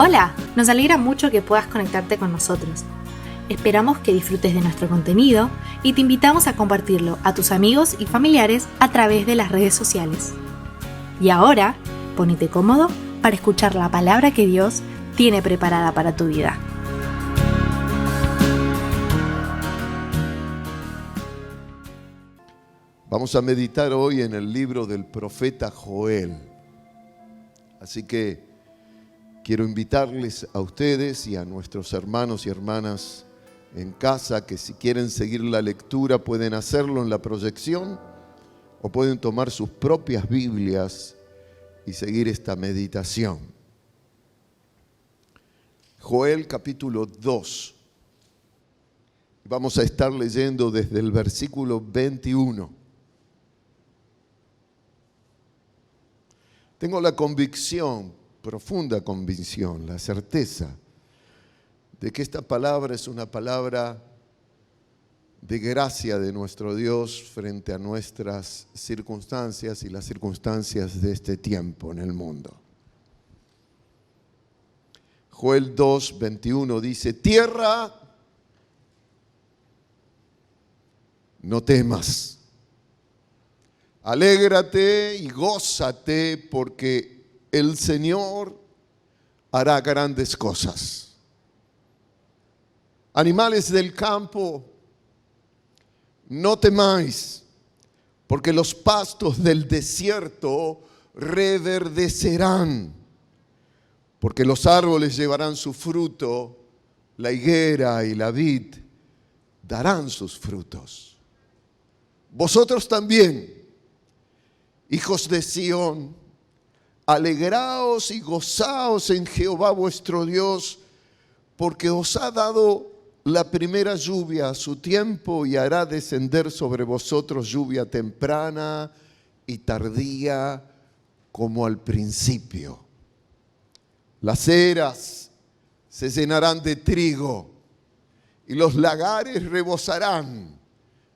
Hola, nos alegra mucho que puedas conectarte con nosotros. Esperamos que disfrutes de nuestro contenido y te invitamos a compartirlo a tus amigos y familiares a través de las redes sociales. Y ahora, ponete cómodo para escuchar la palabra que Dios tiene preparada para tu vida. Vamos a meditar hoy en el libro del profeta Joel. Así que quiero invitarles a ustedes y a nuestros hermanos y hermanas en casa que si quieren seguir la lectura pueden hacerlo en la proyección o pueden tomar sus propias Biblias y seguir esta meditación. Joel capítulo 2. Vamos a estar leyendo desde el versículo 21. Tengo la convicción, profunda convicción, la certeza de que esta palabra es una palabra de gracia de nuestro Dios frente a nuestras circunstancias y las circunstancias de este tiempo en el mundo. Joel 2, 21 dice: tierra, no temas. Alégrate y gózate porque el Señor hará grandes cosas. Animales del campo, no temáis, porque los pastos del desierto reverdecerán, porque los árboles llevarán su fruto, la higuera y la vid darán sus frutos. Vosotros también, hijos de Sión, alegraos y gozaos en Jehová vuestro Dios, porque os ha dado la primera lluvia a su tiempo y hará descender sobre vosotros lluvia temprana y tardía como al principio. Las eras se llenarán de trigo y los lagares rebosarán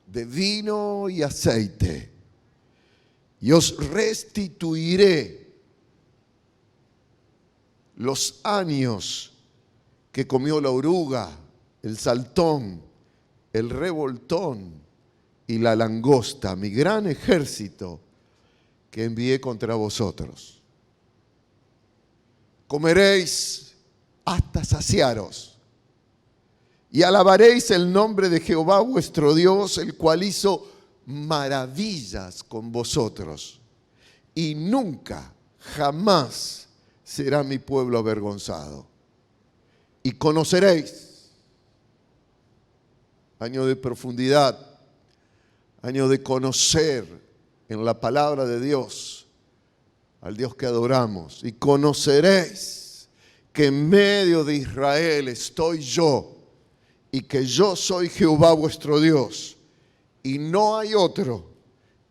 de vino y aceite. Y os restituiré los años que comió la oruga, el saltón, el revoltón y la langosta, mi gran ejército que envié contra vosotros. Comeréis hasta saciaros y alabaréis el nombre de Jehová vuestro Dios, el cual hizo maravillas con vosotros, y nunca, jamás será mi pueblo avergonzado. Y conoceréis, año de profundidad, año de conocer en la palabra de Dios al Dios que adoramos, y conoceréis que en medio de Israel estoy yo, y que yo soy Jehová vuestro Dios, y no hay otro,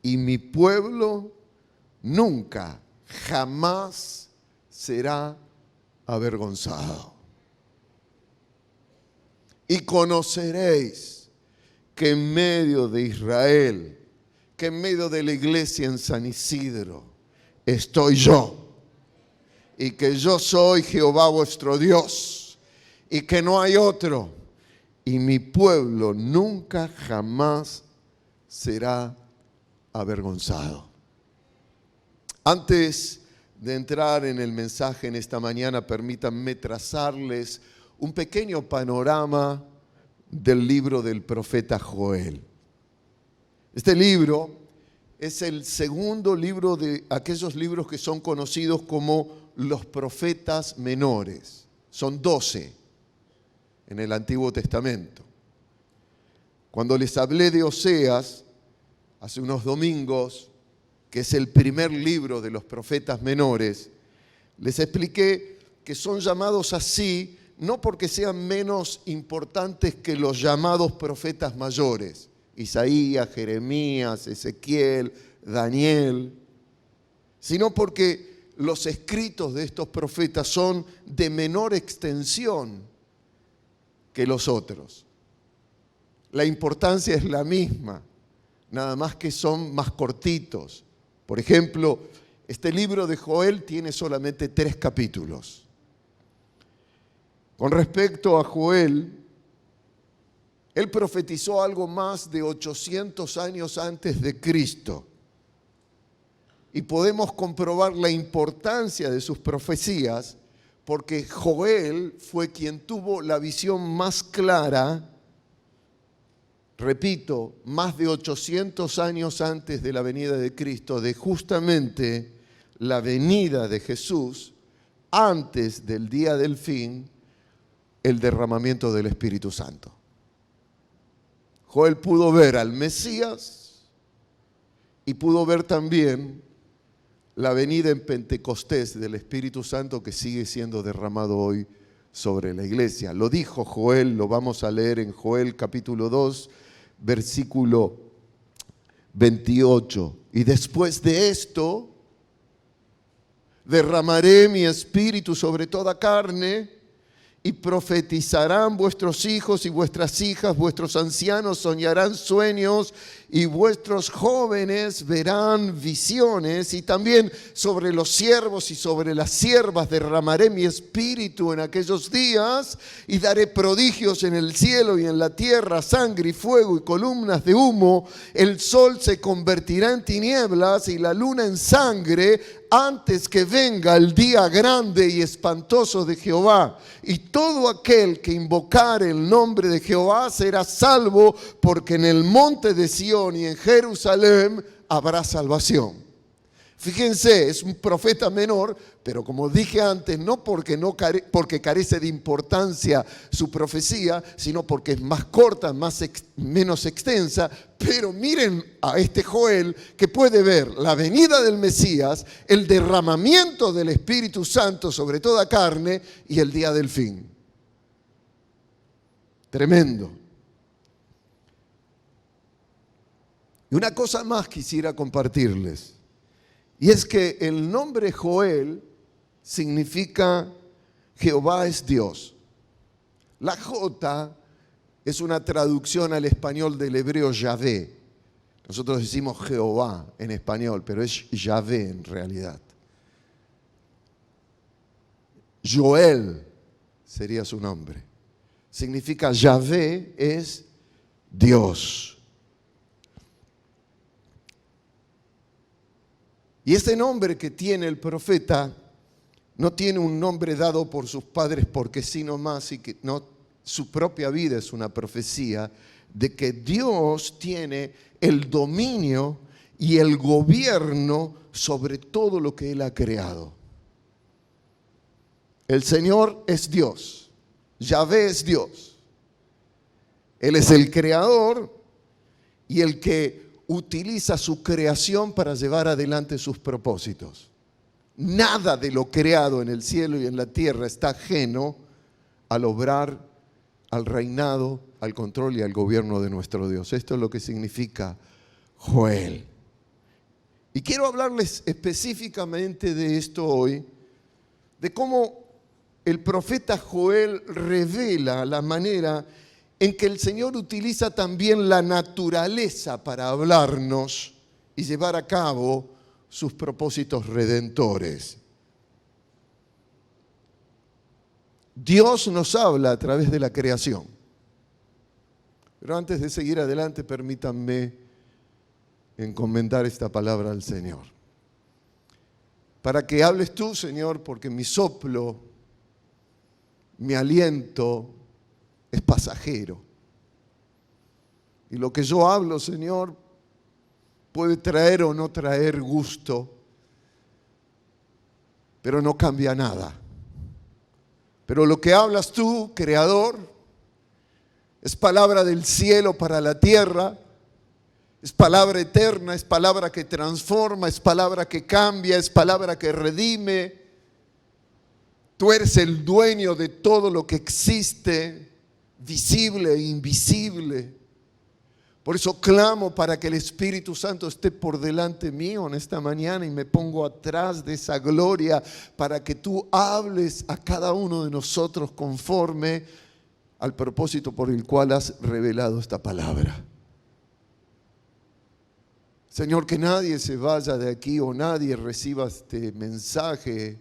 y mi pueblo nunca, jamás será avergonzado. Y conoceréis que en medio de Israel, que en medio de la iglesia en San Isidro, estoy yo, y que yo soy Jehová vuestro Dios, y que no hay otro, y mi pueblo nunca, jamás será avergonzado. Antes de entrar en el mensaje en esta mañana, permítanme trazarles un pequeño panorama del libro del profeta Joel. Este libro es el segundo libro de aquellos libros que son conocidos como los profetas menores. Son 12 en el Antiguo Testamento. Cuando les hablé de Oseas, hace unos domingos, que es el primer libro de los profetas menores, les expliqué que son llamados así no porque sean menos importantes que los llamados profetas mayores, Isaías, Jeremías, Ezequiel, Daniel, sino porque los escritos de estos profetas son de menor extensión que los otros. La importancia es la misma, nada más que son más cortitos. Por ejemplo, este libro de Joel tiene solamente 3 capítulos. Con respecto a Joel, él profetizó algo más de 800 años antes de Cristo. Y podemos comprobar la importancia de sus profecías porque Joel fue quien tuvo la visión más clara, repito, más de 800 años antes de la venida de Cristo, de justamente la venida de Jesús, antes del día del fin, el derramamiento del Espíritu Santo. Joel pudo ver al Mesías y pudo ver también la venida en Pentecostés del Espíritu Santo que sigue siendo derramado hoy sobre la iglesia. Lo dijo Joel, lo vamos a leer en Joel capítulo 2, versículo 28. Y después de esto, derramaré mi espíritu sobre toda carne, y profetizarán vuestros hijos y vuestras hijas, vuestros ancianos soñarán sueños y vuestros jóvenes verán visiones. Y también sobre los siervos y sobre las siervas derramaré mi espíritu en aquellos días y daré prodigios en el cielo y en la tierra, sangre y fuego y columnas de humo. El sol se convertirá en tinieblas y la luna en sangre antes que venga el día grande y espantoso de Jehová. Y todo aquel que invocare el nombre de Jehová será salvo, porque en el monte de Sión y en Jerusalén habrá salvación. Fíjense, es un profeta menor, pero como dije antes, no porque carece de importancia su profecía, sino porque es más corta, menos extensa. Pero miren a este Joel que puede ver la venida del Mesías, el derramamiento del Espíritu Santo sobre toda carne y el día del fin. Tremendo. Y una cosa más quisiera compartirles. Y es que el nombre Joel significa Jehová es Dios. La J es una traducción al español del hebreo Yahvé. Nosotros decimos Jehová en español, pero es Yahvé en realidad. Joel sería su nombre. Significa Yahvé es Dios. Y ese nombre que tiene el profeta no tiene un nombre dado por sus padres porque sí nomás, y que no, su propia vida es una profecía de que Dios tiene el dominio y el gobierno sobre todo lo que Él ha creado. El Señor es Dios, Yahvé es Dios. Él es el creador y el que utiliza su creación para llevar adelante sus propósitos. Nada de lo creado en el cielo y en la tierra está ajeno al obrar, al reinado, al control y al gobierno de nuestro Dios. Esto es lo que significa Joel. Y quiero hablarles específicamente de esto hoy, de cómo el profeta Joel revela la manera en que el Señor utiliza también la naturaleza para hablarnos y llevar a cabo sus propósitos redentores. Dios nos habla a través de la creación. Pero antes de seguir adelante, permítanme encomendar esta palabra al Señor. Para que hables tú, Señor, porque mi soplo, mi aliento es pasajero. Y lo que yo hablo, Señor, puede traer o no traer gusto, pero no cambia nada. Pero lo que hablas tú, Creador, es palabra del cielo para la tierra, es palabra eterna, es palabra que transforma, es palabra que cambia, es palabra que redime. Tú eres el dueño de todo lo que existe, visible e invisible. Por eso clamo para que el Espíritu Santo esté por delante mío en esta mañana y me pongo atrás de esa gloria para que tú hables a cada uno de nosotros conforme al propósito por el cual has revelado esta palabra. Señor, que nadie se vaya de aquí o nadie reciba este mensaje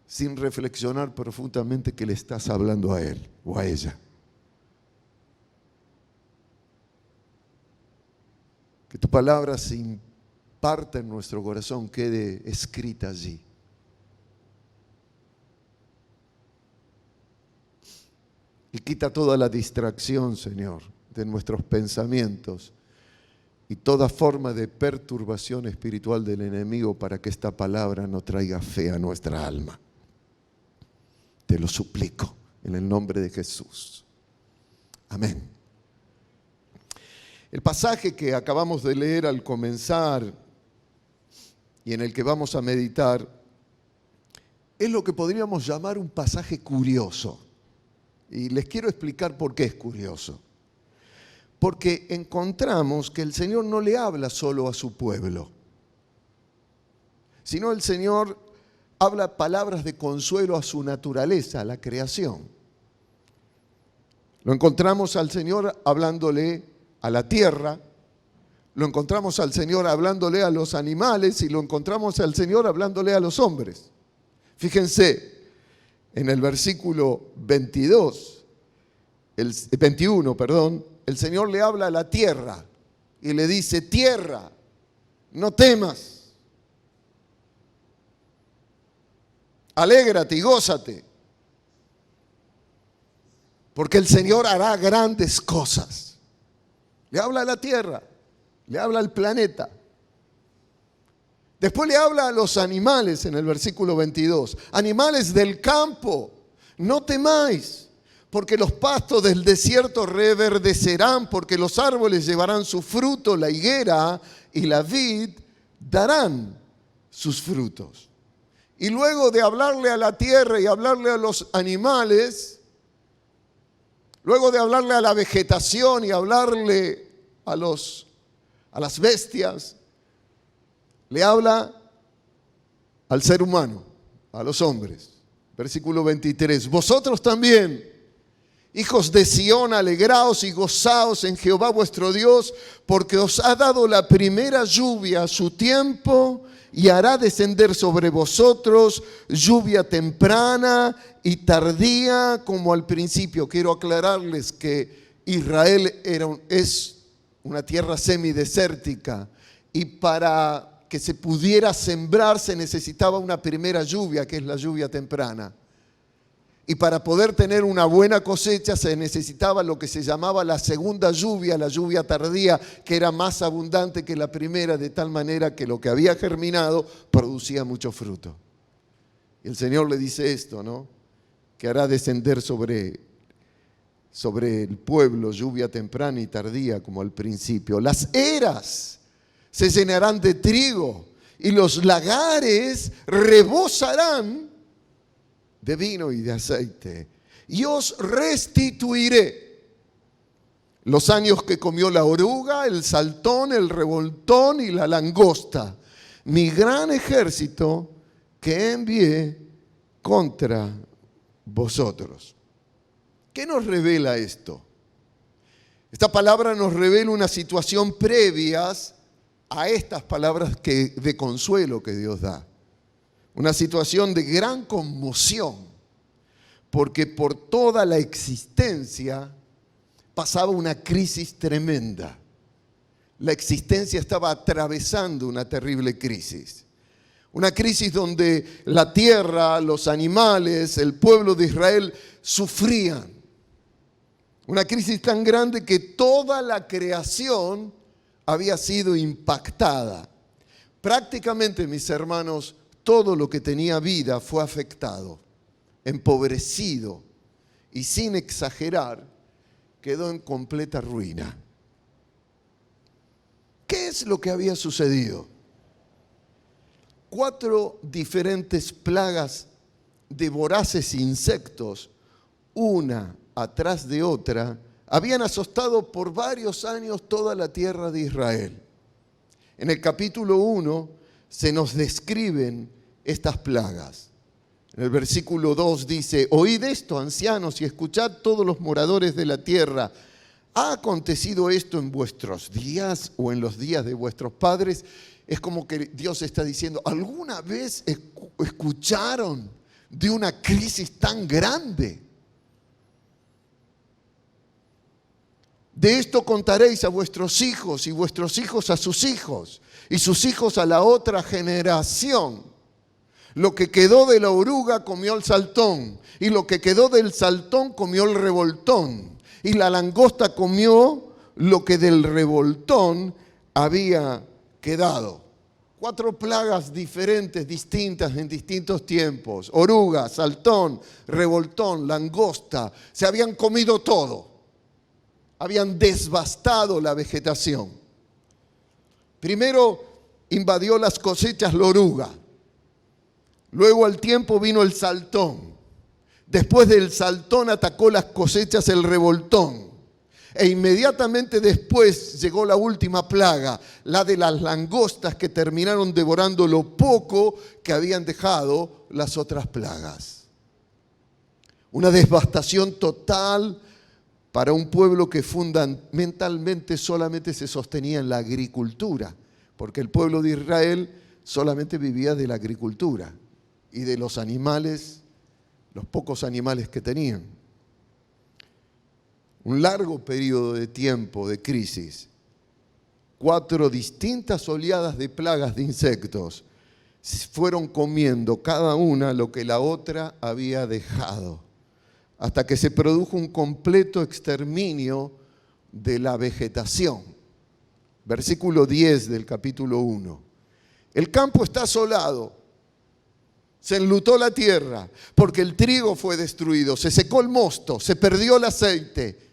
sin reflexionar profundamente que le estás hablando a él o a ella. Que tu palabra se imparta en nuestro corazón, quede escrita allí. Y quita toda la distracción, Señor, de nuestros pensamientos y toda forma de perturbación espiritual del enemigo para que esta palabra no traiga fe a nuestra alma. Te lo suplico en el nombre de Jesús. Amén. El pasaje que acabamos de leer al comenzar y en el que vamos a meditar es lo que podríamos llamar un pasaje curioso. Y les quiero explicar por qué es curioso. Porque encontramos que el Señor no le habla solo a su pueblo, sino el Señor habla palabras de consuelo a su naturaleza, a la creación. Lo encontramos al Señor hablándole a la tierra, lo encontramos al Señor hablándole a los animales y lo encontramos al Señor hablándole a los hombres. Fíjense, en el versículo 21, el Señor le habla a la tierra y le dice: tierra, no temas, alégrate y gózate, porque el Señor hará grandes cosas. Le habla a la tierra, le habla al planeta. Después le habla a los animales en el versículo 22. Animales del campo, no temáis, porque los pastos del desierto reverdecerán, porque los árboles llevarán su fruto, la higuera y la vid darán sus frutos. Y luego de hablarle a la tierra y hablarle a los animales, luego de hablarle a la vegetación y hablarle a las bestias, le habla al ser humano, a los hombres. Versículo 23. Vosotros también, hijos de Sión, alegraos y gozaos en Jehová vuestro Dios, porque os ha dado la primera lluvia a su tiempo y hará descender sobre vosotros lluvia temprana y tardía como al principio. Quiero aclararles que Israel es una tierra semidesértica y para que se pudiera sembrar se necesitaba una primera lluvia, que es la lluvia temprana. Y para poder tener una buena cosecha se necesitaba lo que se llamaba la segunda lluvia, la lluvia tardía, que era más abundante que la primera, de tal manera que lo que había germinado producía mucho fruto. Y el Señor le dice esto, ¿no? Que hará descender sobre el pueblo lluvia temprana y tardía como al principio. Las eras se llenarán de trigo y los lagares rebosarán de vino y de aceite. Y os restituiré los años que comió la oruga, el saltón, el revoltón y la langosta, mi gran ejército que envié contra vosotros. ¿Qué nos revela esto? Esta palabra nos revela una situación previa a estas palabras de consuelo que Dios da. Una situación de gran conmoción, porque por toda la existencia pasaba una crisis tremenda. La existencia estaba atravesando una terrible crisis. Una crisis donde la tierra, los animales, el pueblo de Israel sufrían. Una crisis tan grande que toda la creación había sido impactada. Prácticamente, mis hermanos, todo lo que tenía vida fue afectado, empobrecido y, sin exagerar, quedó en completa ruina. ¿Qué es lo que había sucedido? 4 diferentes plagas de voraces insectos, una atrás de otra, habían azotado por varios años toda la tierra de Israel. En el capítulo 1 se nos describen estas plagas. En el versículo 2 dice: oíd esto, ancianos, y escuchad todos los moradores de la tierra. ¿Ha acontecido esto en vuestros días o en los días de vuestros padres? Es como que Dios está diciendo: ¿alguna vez escucharon? de una crisis tan grande. De esto contaréis a vuestros hijos y vuestros hijos a sus hijos y sus hijos a la otra generación. Lo que quedó de la oruga comió el saltón, y lo que quedó del saltón comió el revoltón, y la langosta comió lo que del revoltón había quedado. 4 plagas diferentes, distintas en distintos tiempos. Oruga, saltón, revoltón, langosta. Se habían comido todo. Habían devastado la vegetación. Primero invadió las cosechas la oruga. Luego al tiempo vino el saltón. Después del saltón atacó las cosechas el revoltón. E inmediatamente después llegó la última plaga, la de las langostas, que terminaron devorando lo poco que habían dejado las otras plagas. Una devastación total para un pueblo que fundamentalmente solamente se sostenía en la agricultura, porque el pueblo de Israel solamente vivía de la agricultura y de los animales, los pocos animales que tenían. Un largo periodo de tiempo de crisis, 4 distintas oleadas de plagas de insectos fueron comiendo cada una lo que la otra había dejado, hasta que se produjo un completo exterminio de la vegetación. Versículo 10 del capítulo 1. El campo está asolado, se enlutó la tierra, porque el trigo fue destruido, se secó el mosto, se perdió el aceite.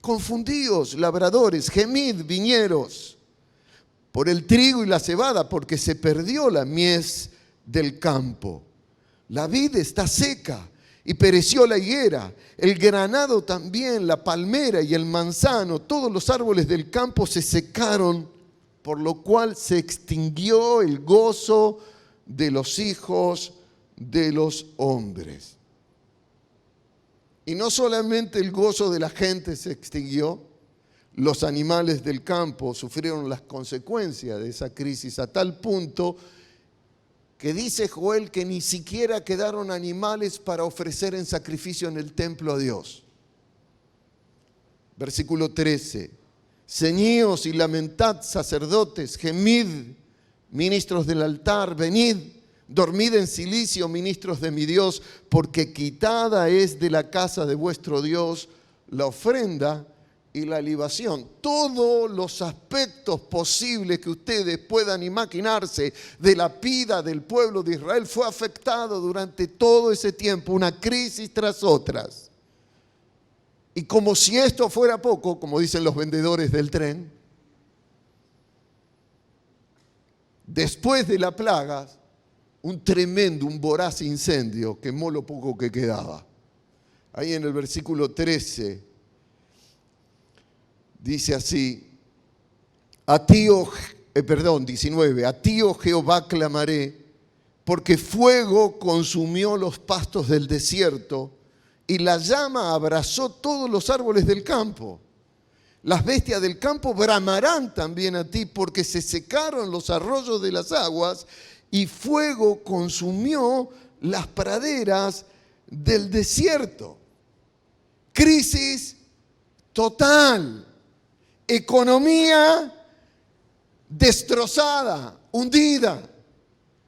Confundíos, labradores, gemid, viñeros, por el trigo y la cebada, porque se perdió la mies del campo. La vid está seca y pereció la higuera, el granado también, la palmera y el manzano, todos los árboles del campo se secaron, por lo cual se extinguió el gozo de los hijos de los hombres. Y no solamente el gozo de la gente se extinguió, los animales del campo sufrieron las consecuencias de esa crisis a tal punto que dice Joel que ni siquiera quedaron animales para ofrecer en sacrificio en el templo a Dios. Versículo 13. Ceñíos y lamentad, sacerdotes, gemid, ministros del altar, venid, dormid en silicio, ministros de mi Dios, porque quitada es de la casa de vuestro Dios la ofrenda y la libación. Todos los aspectos posibles que ustedes puedan imaginarse de la vida del pueblo de Israel fue afectado durante todo ese tiempo, una crisis tras otras. Y como si esto fuera poco, como dicen los vendedores del tren, después de la plaga, un tremendo, un voraz incendio quemó lo poco que quedaba. Ahí en el versículo 13 dice así: 19, a ti, oh Jehová, clamaré, porque fuego consumió los pastos del desierto y la llama abrazó todos los árboles del campo. Las bestias del campo bramarán también a ti, porque se secaron los arroyos de las aguas y fuego consumió las praderas del desierto. Crisis total. Economía destrozada, hundida.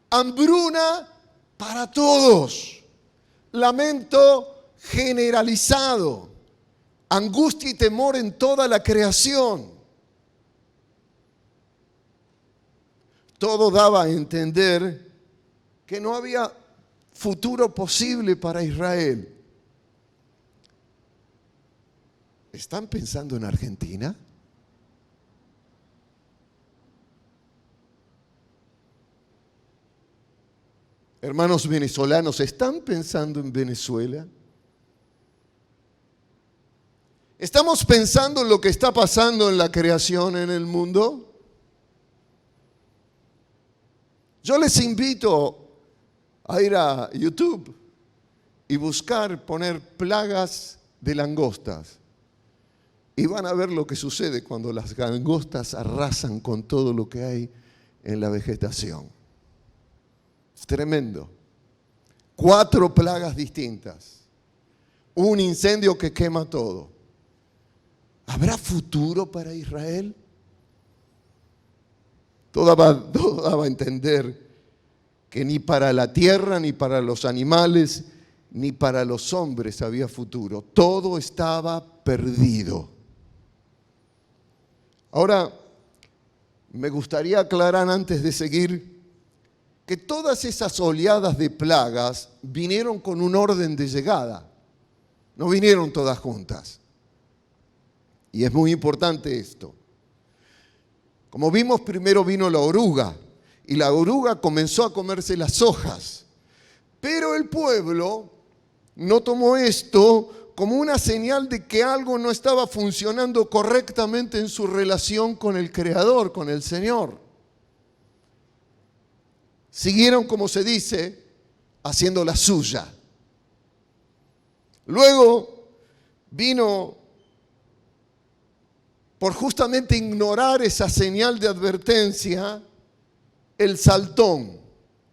Hambruna para todos. Lamento generalizado. Angustia y temor en toda la creación. Todo daba a entender que no había futuro posible para Israel. ¿Están pensando en Argentina? Hermanos venezolanos, ¿están pensando en Venezuela? ¿Estamos pensando en lo que está pasando en la creación en el mundo? Yo les invito a ir a YouTube y poner plagas de langostas. Y van a ver lo que sucede cuando las langostas arrasan con todo lo que hay en la vegetación. Es tremendo. 4 plagas distintas, un incendio que quema todo. ¿Habrá futuro para Israel? Todo daba a entender que ni para la tierra, ni para los animales, ni para los hombres había futuro. Todo estaba perdido. Ahora, me gustaría aclarar antes de seguir que todas esas oleadas de plagas vinieron con un orden de llegada. No vinieron todas juntas. Y es muy importante esto. Como vimos, primero vino la oruga, y la oruga comenzó a comerse las hojas. Pero el pueblo no tomó esto como una señal de que algo no estaba funcionando correctamente en su relación con el Creador, con el Señor. Siguieron, como se dice, haciendo la suya. Luego vino, por justamente ignorar esa señal de advertencia, el saltón,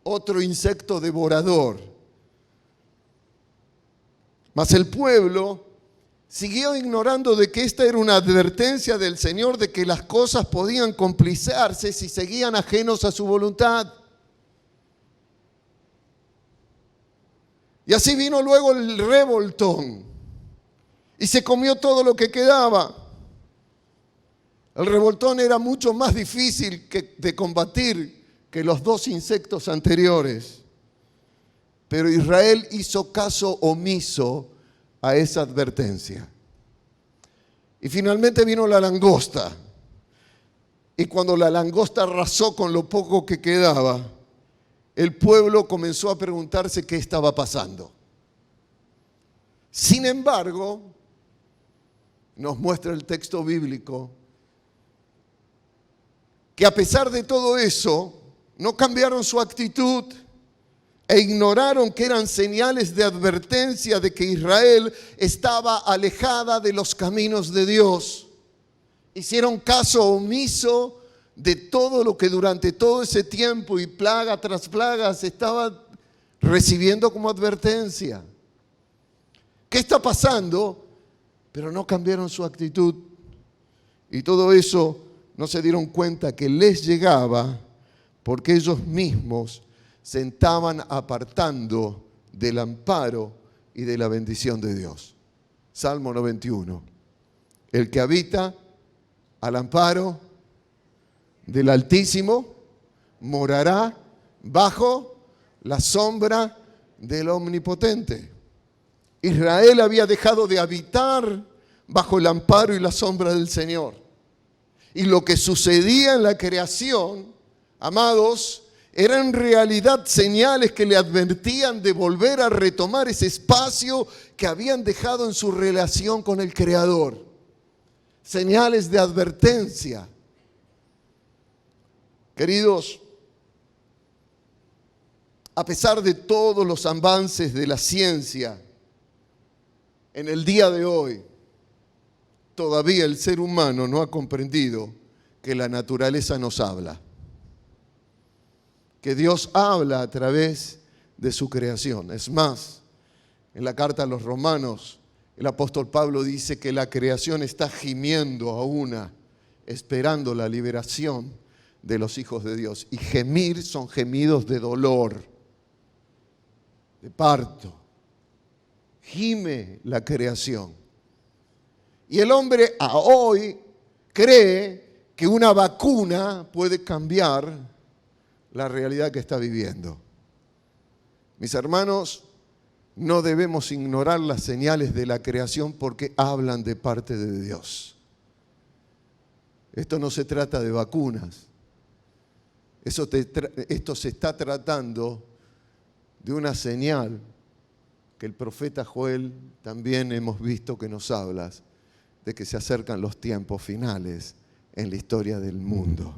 otro insecto devorador. Mas el pueblo siguió ignorando de que esta era una advertencia del Señor de que las cosas podían complicarse si seguían ajenos a su voluntad. Y así vino luego el revoltón y se comió todo lo que quedaba. El revoltón era mucho más difícil de combatir que los 2 insectos anteriores. Pero Israel hizo caso omiso a esa advertencia. Y finalmente vino la langosta. Y cuando la langosta arrasó con lo poco que quedaba, el pueblo comenzó a preguntarse qué estaba pasando. Sin embargo, nos muestra el texto bíblico que a pesar de todo eso, no cambiaron su actitud e ignoraron que eran señales de advertencia de que Israel estaba alejada de los caminos de Dios. Hicieron caso omiso de todo lo que durante todo ese tiempo y plaga tras plaga se estaba recibiendo como advertencia. ¿Qué está pasando? Pero no cambiaron su actitud. Y todo eso no se dieron cuenta que les llegaba porque ellos mismos se estaban apartando del amparo y de la bendición de Dios. Salmo 91. El que habita al amparo del Altísimo morará bajo la sombra del Omnipotente. Israel había dejado de habitar bajo el amparo y la sombra del Señor. Y lo que sucedía en la creación, amados, eran en realidad señales que le advertían de volver a retomar ese espacio que habían dejado en su relación con el Creador. Señales de advertencia. Queridos, a pesar de todos los avances de la ciencia, en el día de hoy, todavía el ser humano no ha comprendido que la naturaleza nos habla. Que Dios habla a través de su creación. Es más, en la carta a los Romanos, el apóstol Pablo dice que la creación está gimiendo a una, esperando la liberación de los hijos de Dios. Y gemir son gemidos de dolor, de parto. Gime la creación. Y el hombre a hoy cree que una vacuna puede cambiar la realidad que está viviendo. Mis hermanos, no debemos ignorar las señales de la creación porque hablan de parte de Dios. Esto no se trata de vacunas. Esto se está tratando de una señal que el profeta Joel también hemos visto que nos habla de que se acercan los tiempos finales en la historia del mundo.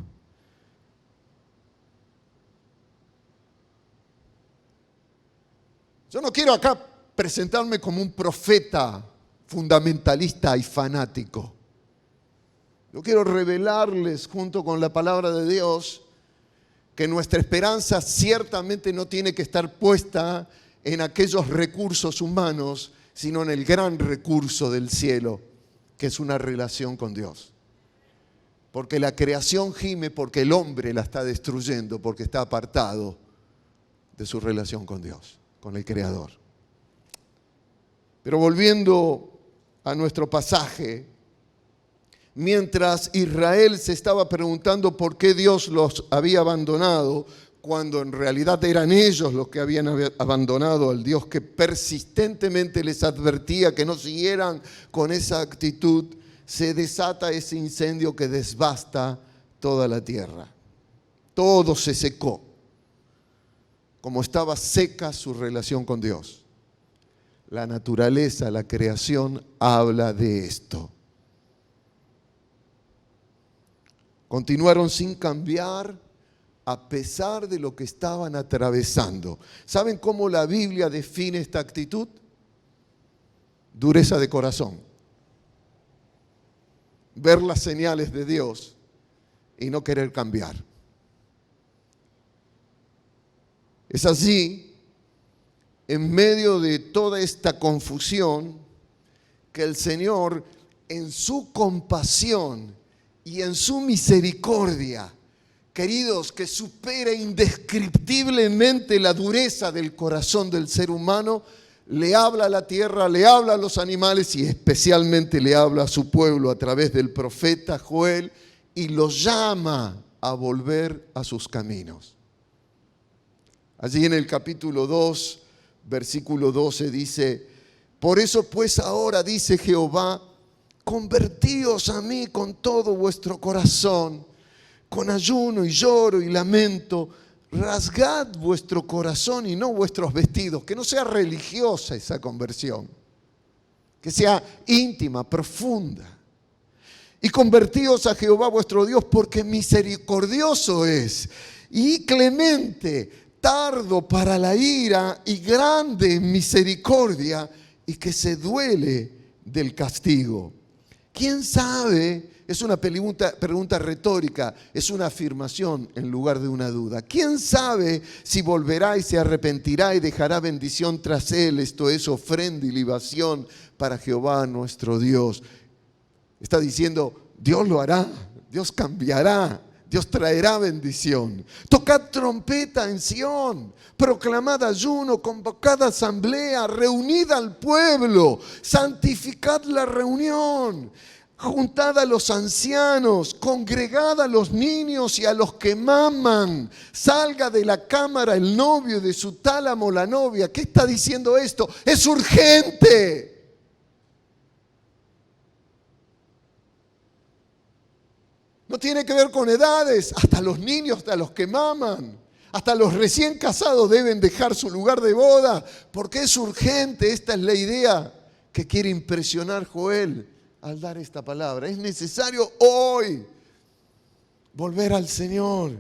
Yo no quiero acá presentarme como un profeta fundamentalista y fanático. Yo quiero revelarles junto con la palabra de Dios que nuestra esperanza ciertamente no tiene que estar puesta en aquellos recursos humanos, sino en el gran recurso del cielo, que es una relación con Dios. Porque la creación gime porque el hombre la está destruyendo, porque está apartado de su relación con Dios, con el Creador. Pero volviendo a nuestro pasaje, mientras Israel se estaba preguntando por qué Dios los había abandonado, cuando en realidad eran ellos los que habían abandonado al Dios que persistentemente les advertía que no siguieran con esa actitud, se desata ese incendio que devasta toda la tierra. Todo se secó, como estaba seca su relación con Dios. La naturaleza, la creación habla de esto. Continuaron sin cambiar a pesar de lo que estaban atravesando. ¿Saben cómo la Biblia define esta actitud? Dureza de corazón. Ver las señales de Dios y no querer cambiar. Es así, en medio de toda esta confusión, que el Señor, en su compasión y en su misericordia, queridos, que supera indescriptiblemente la dureza del corazón del ser humano, le habla a la tierra, le habla a los animales y especialmente le habla a su pueblo a través del profeta Joel y los llama a volver a sus caminos. Allí en el capítulo 2, versículo 12 dice: por eso pues ahora, dice Jehová, convertíos a mí con todo vuestro corazón, con ayuno y lloro y lamento. Rasgad vuestro corazón y no vuestros vestidos. Que no sea religiosa esa conversión, que sea íntima, profunda. Y convertíos a Jehová vuestro Dios, porque misericordioso es y clemente, tardo para la ira y grande en misericordia, y que se duele del castigo. ¿Quién sabe? Es una pregunta retórica, es una afirmación en lugar de una duda. ¿Quién sabe si volverá y se arrepentirá y dejará bendición tras él? Esto es ofrenda y libación para Jehová nuestro Dios. Está diciendo, Dios lo hará, Dios cambiará, Dios traerá bendición. Tocad trompeta en Sión, proclamad ayuno, convocad asamblea, reunid al pueblo, santificad la reunión. Juntad a los ancianos, congregad a los niños y a los que maman. Salga de la cámara el novio, de su tálamo la novia. ¿Qué está diciendo esto? Es urgente. No tiene que ver con edades. Hasta los niños, hasta los que maman, hasta los recién casados deben dejar su lugar de boda, porque es urgente. Esta es la idea que quiere impresionar Joel al dar esta palabra. Es necesario hoy volver al Señor.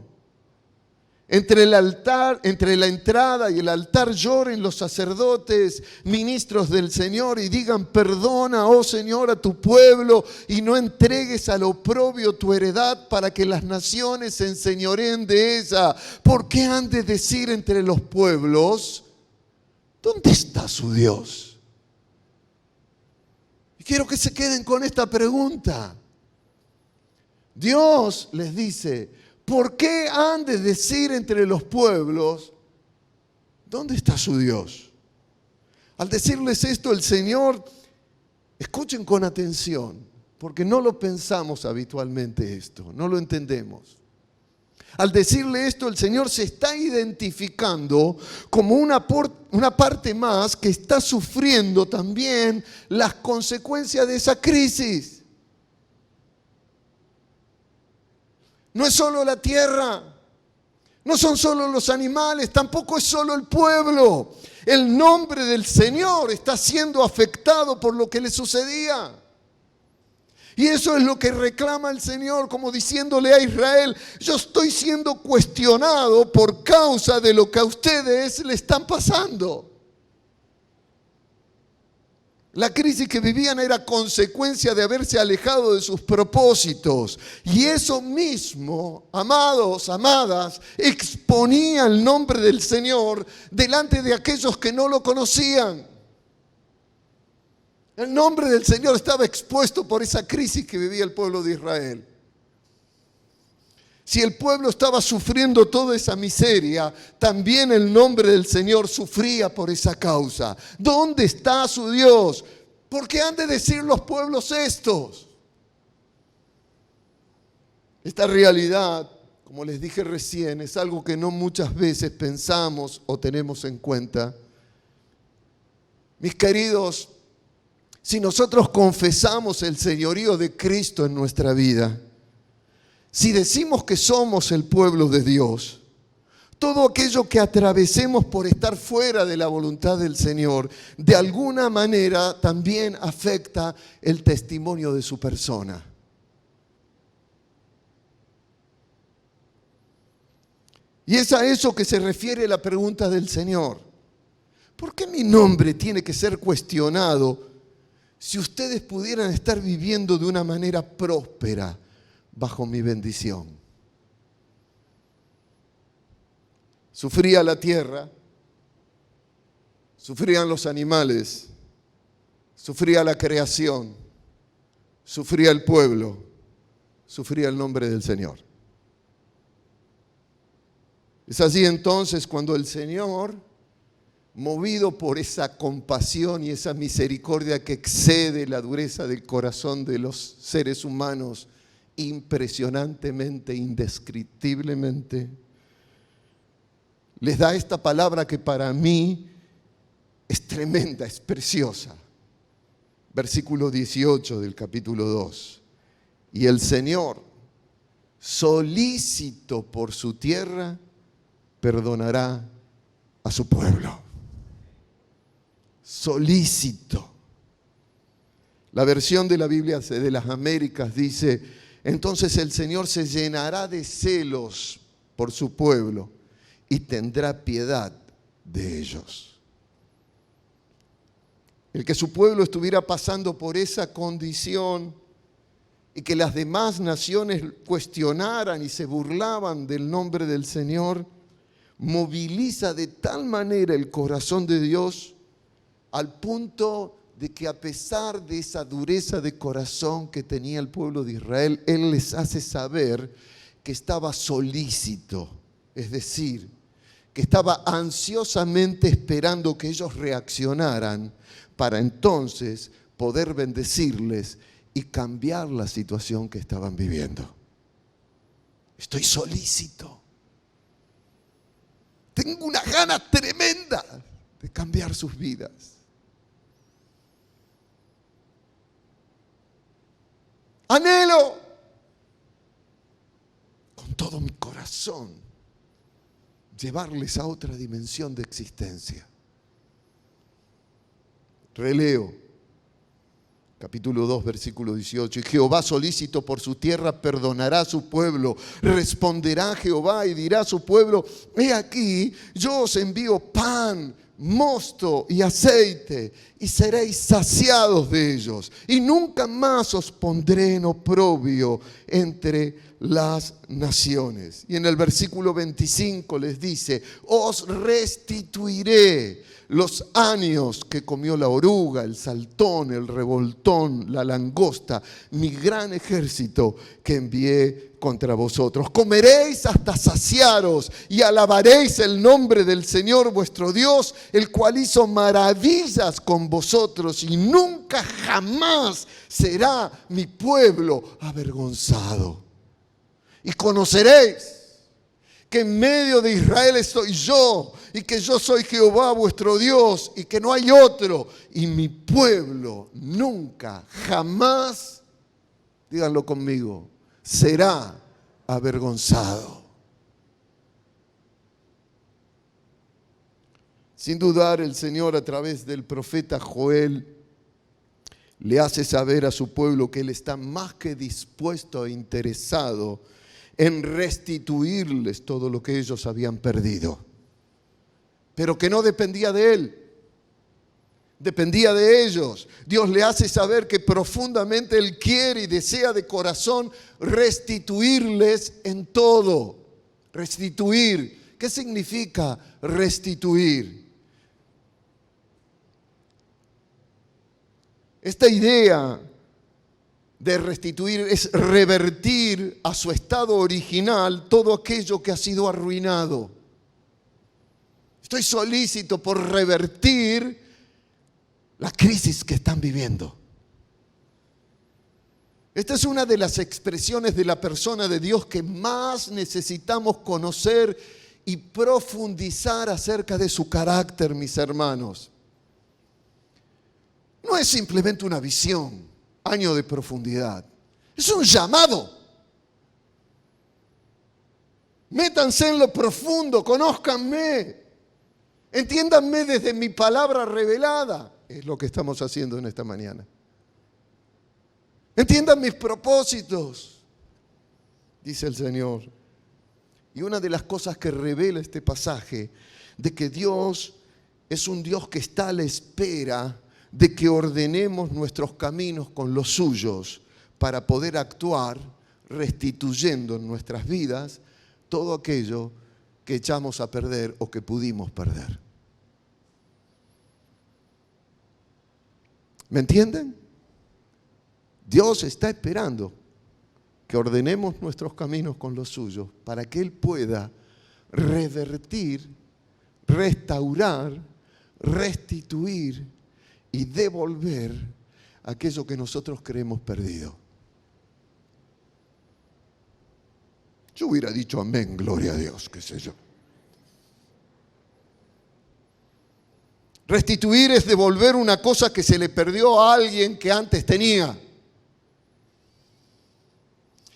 Entre el altar, entre la entrada y el altar lloren los sacerdotes, ministros del Señor, y digan: perdona, oh Señor, a tu pueblo, y no entregues al oprobio tu heredad, para que las naciones se enseñoreen de ella. ¿Por qué han de decir entre los pueblos: ¿dónde está su Dios? Quiero que se queden con esta pregunta. Dios les dice: ¿por qué han de decir entre los pueblos: ¿dónde está su Dios? Al decirles esto, el Señor, escuchen con atención, porque no lo pensamos habitualmente esto, no lo entendemos. Al decirle esto, el Señor se está identificando como una parte más que está sufriendo también las consecuencias de esa crisis. No es solo la tierra, no son solo los animales, tampoco es solo el pueblo. El nombre del Señor está siendo afectado por lo que le sucedía. Y eso es lo que reclama el Señor, como diciéndole a Israel: yo estoy siendo cuestionado por causa de lo que a ustedes le están pasando. La crisis que vivían era consecuencia de haberse alejado de sus propósitos. Y eso mismo, amados, amadas, exponía el nombre del Señor delante de aquellos que no lo conocían. El nombre del Señor estaba expuesto por esa crisis que vivía el pueblo de Israel. Si el pueblo estaba sufriendo toda esa miseria, también el nombre del Señor sufría por esa causa. ¿Dónde está su Dios? ¿Por qué han de decir los pueblos estos? Esta realidad, como les dije recién, es algo que no muchas veces pensamos o tenemos en cuenta. Mis queridos, si nosotros confesamos el señorío de Cristo en nuestra vida, si decimos que somos el pueblo de Dios, todo aquello que atravesemos por estar fuera de la voluntad del Señor, de alguna manera también afecta el testimonio de su persona. Y es a eso que se refiere la pregunta del Señor. ¿Por qué mi nombre tiene que ser cuestionado si ustedes pudieran estar viviendo de una manera próspera bajo mi bendición? Sufría la tierra, sufrían los animales, sufría la creación, sufría el pueblo, sufría el nombre del Señor. Es así entonces cuando el Señor, movido por esa compasión y esa misericordia que excede la dureza del corazón de los seres humanos, impresionantemente, indescriptiblemente, les da esta palabra que para mí es tremenda, es preciosa. Versículo 18 del capítulo 2. Y el Señor, solícito por su tierra, perdonará a su pueblo. Solícito. La versión de la Biblia de las Américas dice: entonces el Señor se llenará de celos por su pueblo y tendrá piedad de ellos. El que su pueblo estuviera pasando por esa condición y que las demás naciones cuestionaran y se burlaban del nombre del Señor, moviliza de tal manera el corazón de Dios al punto de que a pesar de esa dureza de corazón que tenía el pueblo de Israel, Él les hace saber que estaba solícito, es decir, que estaba ansiosamente esperando que ellos reaccionaran para entonces poder bendecirles y cambiar la situación que estaban viviendo. Estoy solícito. Tengo una gana tremenda de cambiar sus vidas. Anhelo con todo mi corazón llevarles a otra dimensión de existencia. Releo, capítulo 2, versículo 18. Y Jehová, solícito por su tierra, perdonará a su pueblo. Responderá Jehová y dirá a su pueblo: he aquí, yo os envío pan, mosto y aceite, y seréis saciados de ellos. Y nunca más os pondré en oprobio entre las naciones. Y en el versículo 25 les dice: os restituiré los años que comió la oruga, el saltón, el revoltón, la langosta, mi gran ejército que envié contra vosotros. Comeréis hasta saciaros y alabaréis el nombre del Señor vuestro Dios, el cual hizo maravillas con vosotros, y nunca jamás será mi pueblo avergonzado. Y conoceréis que en medio de Israel estoy yo, y que yo soy Jehová vuestro Dios, y que no hay otro, y mi pueblo nunca, jamás, díganlo conmigo, será avergonzado. Sin dudar, el Señor a través del profeta Joel le hace saber a su pueblo que Él está más que dispuesto e interesado en restituirles todo lo que ellos habían perdido, pero que no dependía de Él, dependía de ellos. Dios le hace saber que profundamente Él quiere y desea de corazón restituirles en todo. Restituir. ¿Qué significa restituir? Esta idea de restituir es revertir a su estado original todo aquello que ha sido arruinado. Estoy solícito por revertir la crisis que están viviendo. Esta es una de las expresiones de la persona de Dios que más necesitamos conocer y profundizar acerca de su carácter, mis hermanos. No es simplemente una visión, año de profundidad. Es un llamado. Métanse en lo profundo, conózcanme, entiéndanme desde mi palabra revelada. Es lo que estamos haciendo en esta mañana. Entiendan mis propósitos, dice el Señor. Y una de las cosas que revela este pasaje, de que Dios es un Dios que está a la espera de que ordenemos nuestros caminos con los suyos para poder actuar restituyendo en nuestras vidas todo aquello que echamos a perder o que pudimos perder. ¿Me entienden? Dios está esperando que ordenemos nuestros caminos con los suyos para que Él pueda revertir, restaurar, restituir y devolver aquello que nosotros creemos perdido. Yo hubiera dicho amén, gloria a Dios, qué sé yo. Restituir es devolver una cosa que se le perdió a alguien que antes tenía.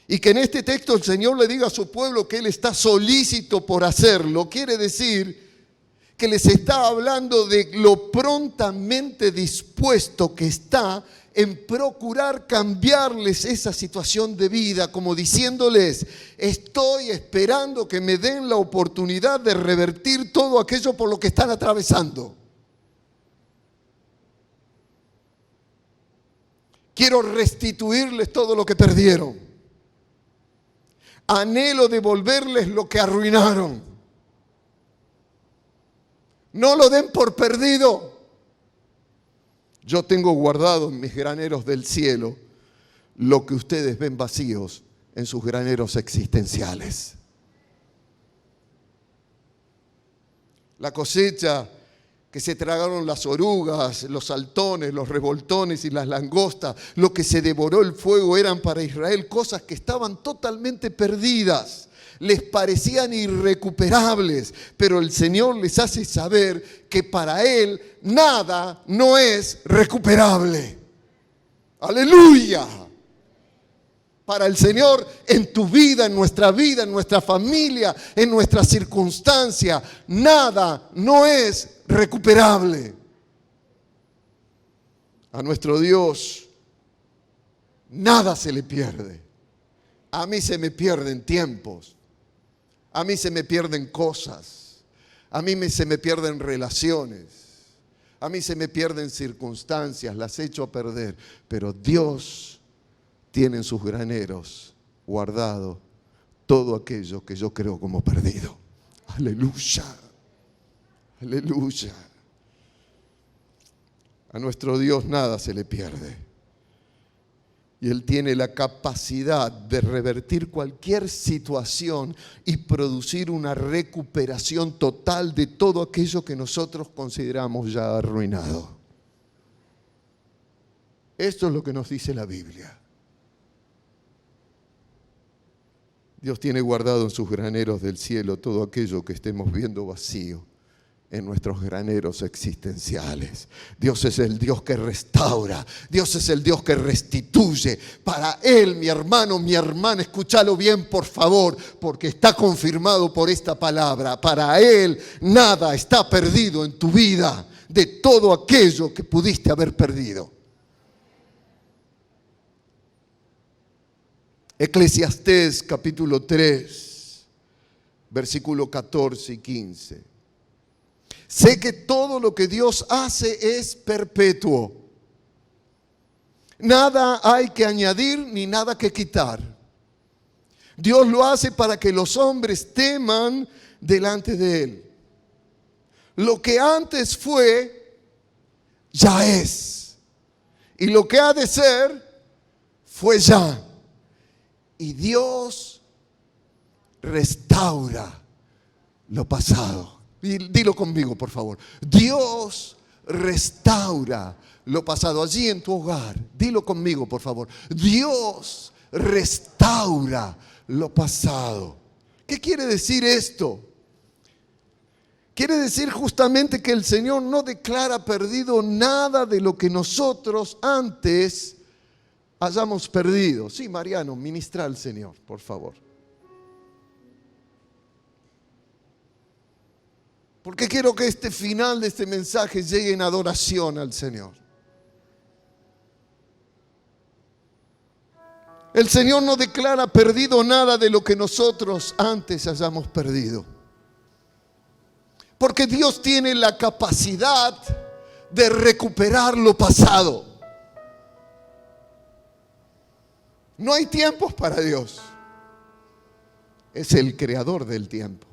Y que en este texto el Señor le diga a su pueblo que Él está solícito por hacerlo. Quiere decir que les está hablando de lo prontamente dispuesto que está en procurar cambiarles esa situación de vida, como diciéndoles, estoy esperando que me den la oportunidad de revertir todo aquello por lo que están atravesando. Quiero restituirles todo lo que perdieron. Anhelo devolverles lo que arruinaron. No lo den por perdido. Yo tengo guardado en mis graneros del cielo lo que ustedes ven vacíos en sus graneros existenciales. La cosecha que se tragaron las orugas, los saltones, los revoltones y las langostas, lo que se devoró el fuego eran para Israel cosas que estaban totalmente perdidas. Les parecían irrecuperables, pero el Señor les hace saber que para Él nada no es recuperable. ¡Aleluya! Para el Señor, en tu vida, en nuestra familia, en nuestra circunstancia, nada no es recuperable. A nuestro Dios nada se le pierde. A mí se me pierden tiempos. A mí se me pierden cosas. A mí se me pierden relaciones. A mí se me pierden circunstancias. Las echo a perder. Pero Dios tiene en sus graneros guardado todo aquello que yo creo como perdido. Aleluya. Aleluya. A nuestro Dios nada se le pierde. Y Él tiene la capacidad de revertir cualquier situación y producir una recuperación total de todo aquello que nosotros consideramos ya arruinado. Esto es lo que nos dice la Biblia. Dios tiene guardado en sus graneros del cielo todo aquello que estemos viendo vacío en nuestros graneros existenciales. Dios es el Dios que restaura. Dios es el Dios que restituye. Para Él, mi hermano, mi hermana, escúchalo bien, por favor, porque está confirmado por esta palabra. Para Él nada está perdido en tu vida de todo aquello que pudiste haber perdido. Eclesiastés capítulo 3, versículo 14 y 15. Sé que todo lo que Dios hace es perpetuo. Nada hay que añadir ni nada que quitar. Dios lo hace para que los hombres teman delante de Él. Lo que antes fue, ya es. Y lo que ha de ser, fue ya. Y Dios restaura lo pasado. Dilo conmigo, por favor. Dios restaura lo pasado. Allí en tu hogar, dilo conmigo, por favor. Dios restaura lo pasado. ¿Qué quiere decir esto? Quiere decir justamente que el Señor no declara perdido nada de lo que nosotros antes hayamos perdido. Sí, Mariano, ministra al Señor, por favor. Porque quiero que este final de este mensaje llegue en adoración al Señor. El Señor no declara perdido nada de lo que nosotros antes hayamos perdido. Porque Dios tiene la capacidad de recuperar lo pasado. No hay tiempos para Dios. Es el creador del tiempo.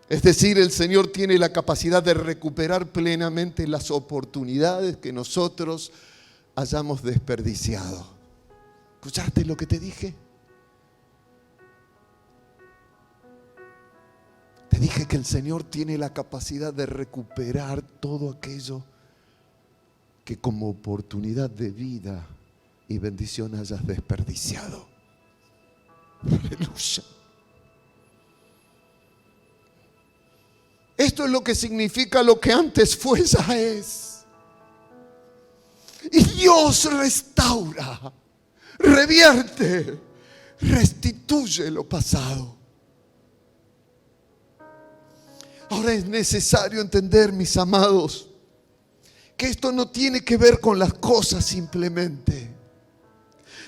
Es decir, el Señor tiene la capacidad de recuperar plenamente las oportunidades que nosotros hayamos desperdiciado. ¿Escuchaste lo que te dije? Te dije que el Señor tiene la capacidad de recuperar todo aquello que como oportunidad de vida y bendición hayas desperdiciado. Aleluya. Esto es lo que significa lo que antes fue, ya es. Y Dios restaura, revierte, restituye lo pasado. Ahora es necesario entender, mis amados, que esto no tiene que ver con las cosas simplemente,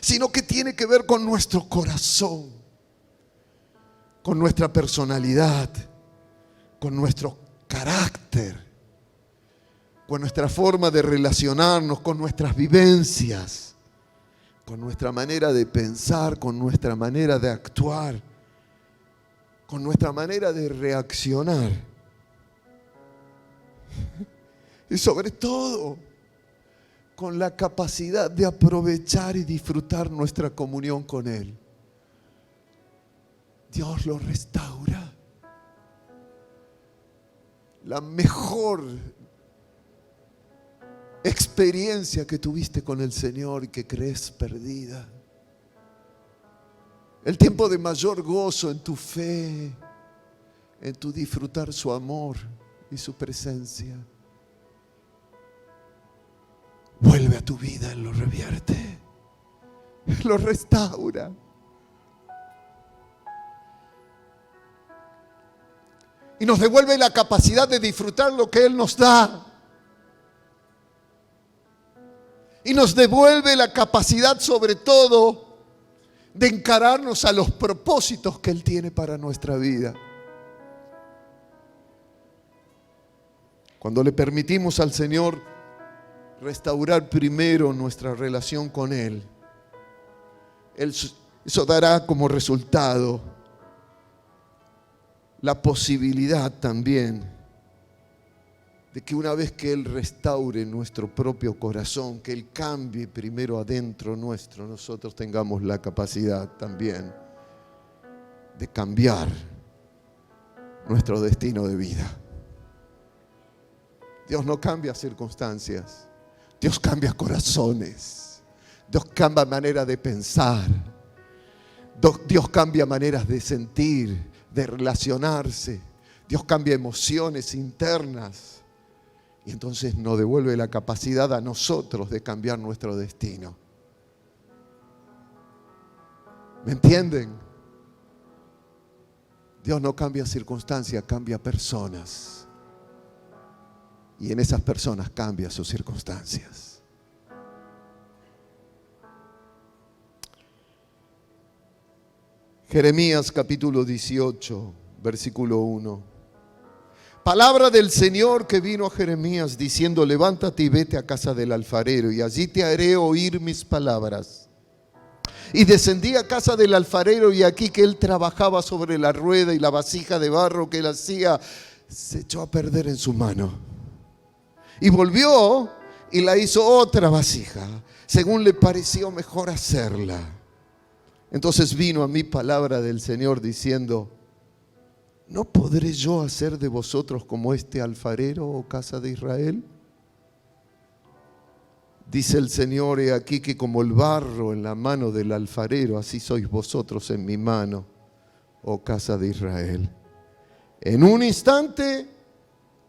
sino que tiene que ver con nuestro corazón, con nuestra personalidad, con nuestro carácter, con nuestra forma de relacionarnos, con nuestras vivencias, con nuestra manera de pensar, con nuestra manera de actuar, con nuestra manera de reaccionar. Y sobre todo, con la capacidad de aprovechar y disfrutar nuestra comunión con Él. Dios lo restaura. La mejor experiencia que tuviste con el Señor y que crees perdida. El tiempo de mayor gozo en tu fe, en tu disfrutar su amor y su presencia. Vuelve a tu vida, Él lo revierte, Él lo restaura. Y nos devuelve la capacidad de disfrutar lo que Él nos da. Y nos devuelve la capacidad, sobre todo, de encararnos a los propósitos que Él tiene para nuestra vida. Cuando le permitimos al Señor restaurar primero nuestra relación con Él, eso dará como resultado la posibilidad también de que una vez que Él restaure nuestro propio corazón, que Él cambie primero adentro nuestro, nosotros tengamos la capacidad también de cambiar nuestro destino de vida. Dios no cambia circunstancias, Dios cambia corazones, Dios cambia manera de pensar, Dios cambia maneras de sentir, de relacionarse, Dios cambia emociones internas y entonces nos devuelve la capacidad a nosotros de cambiar nuestro destino. ¿Me entienden? Dios no cambia circunstancias, cambia personas. Y en esas personas cambia sus circunstancias. Jeremías capítulo 18, versículo 1. Palabra del Señor que vino a Jeremías diciendo: levántate y vete a casa del alfarero, y allí te haré oír mis palabras. Y descendí a casa del alfarero, y aquí que él trabajaba sobre la rueda, y la vasija de barro que él hacía se echó a perder en su mano. Y volvió y la hizo otra vasija, según le pareció mejor hacerla. Entonces vino a mí palabra del Señor diciendo: ¿no podré yo hacer de vosotros como este alfarero, oh casa de Israel? Dice el Señor: he aquí que como el barro en la mano del alfarero, así sois vosotros en mi mano, oh casa de Israel. En un instante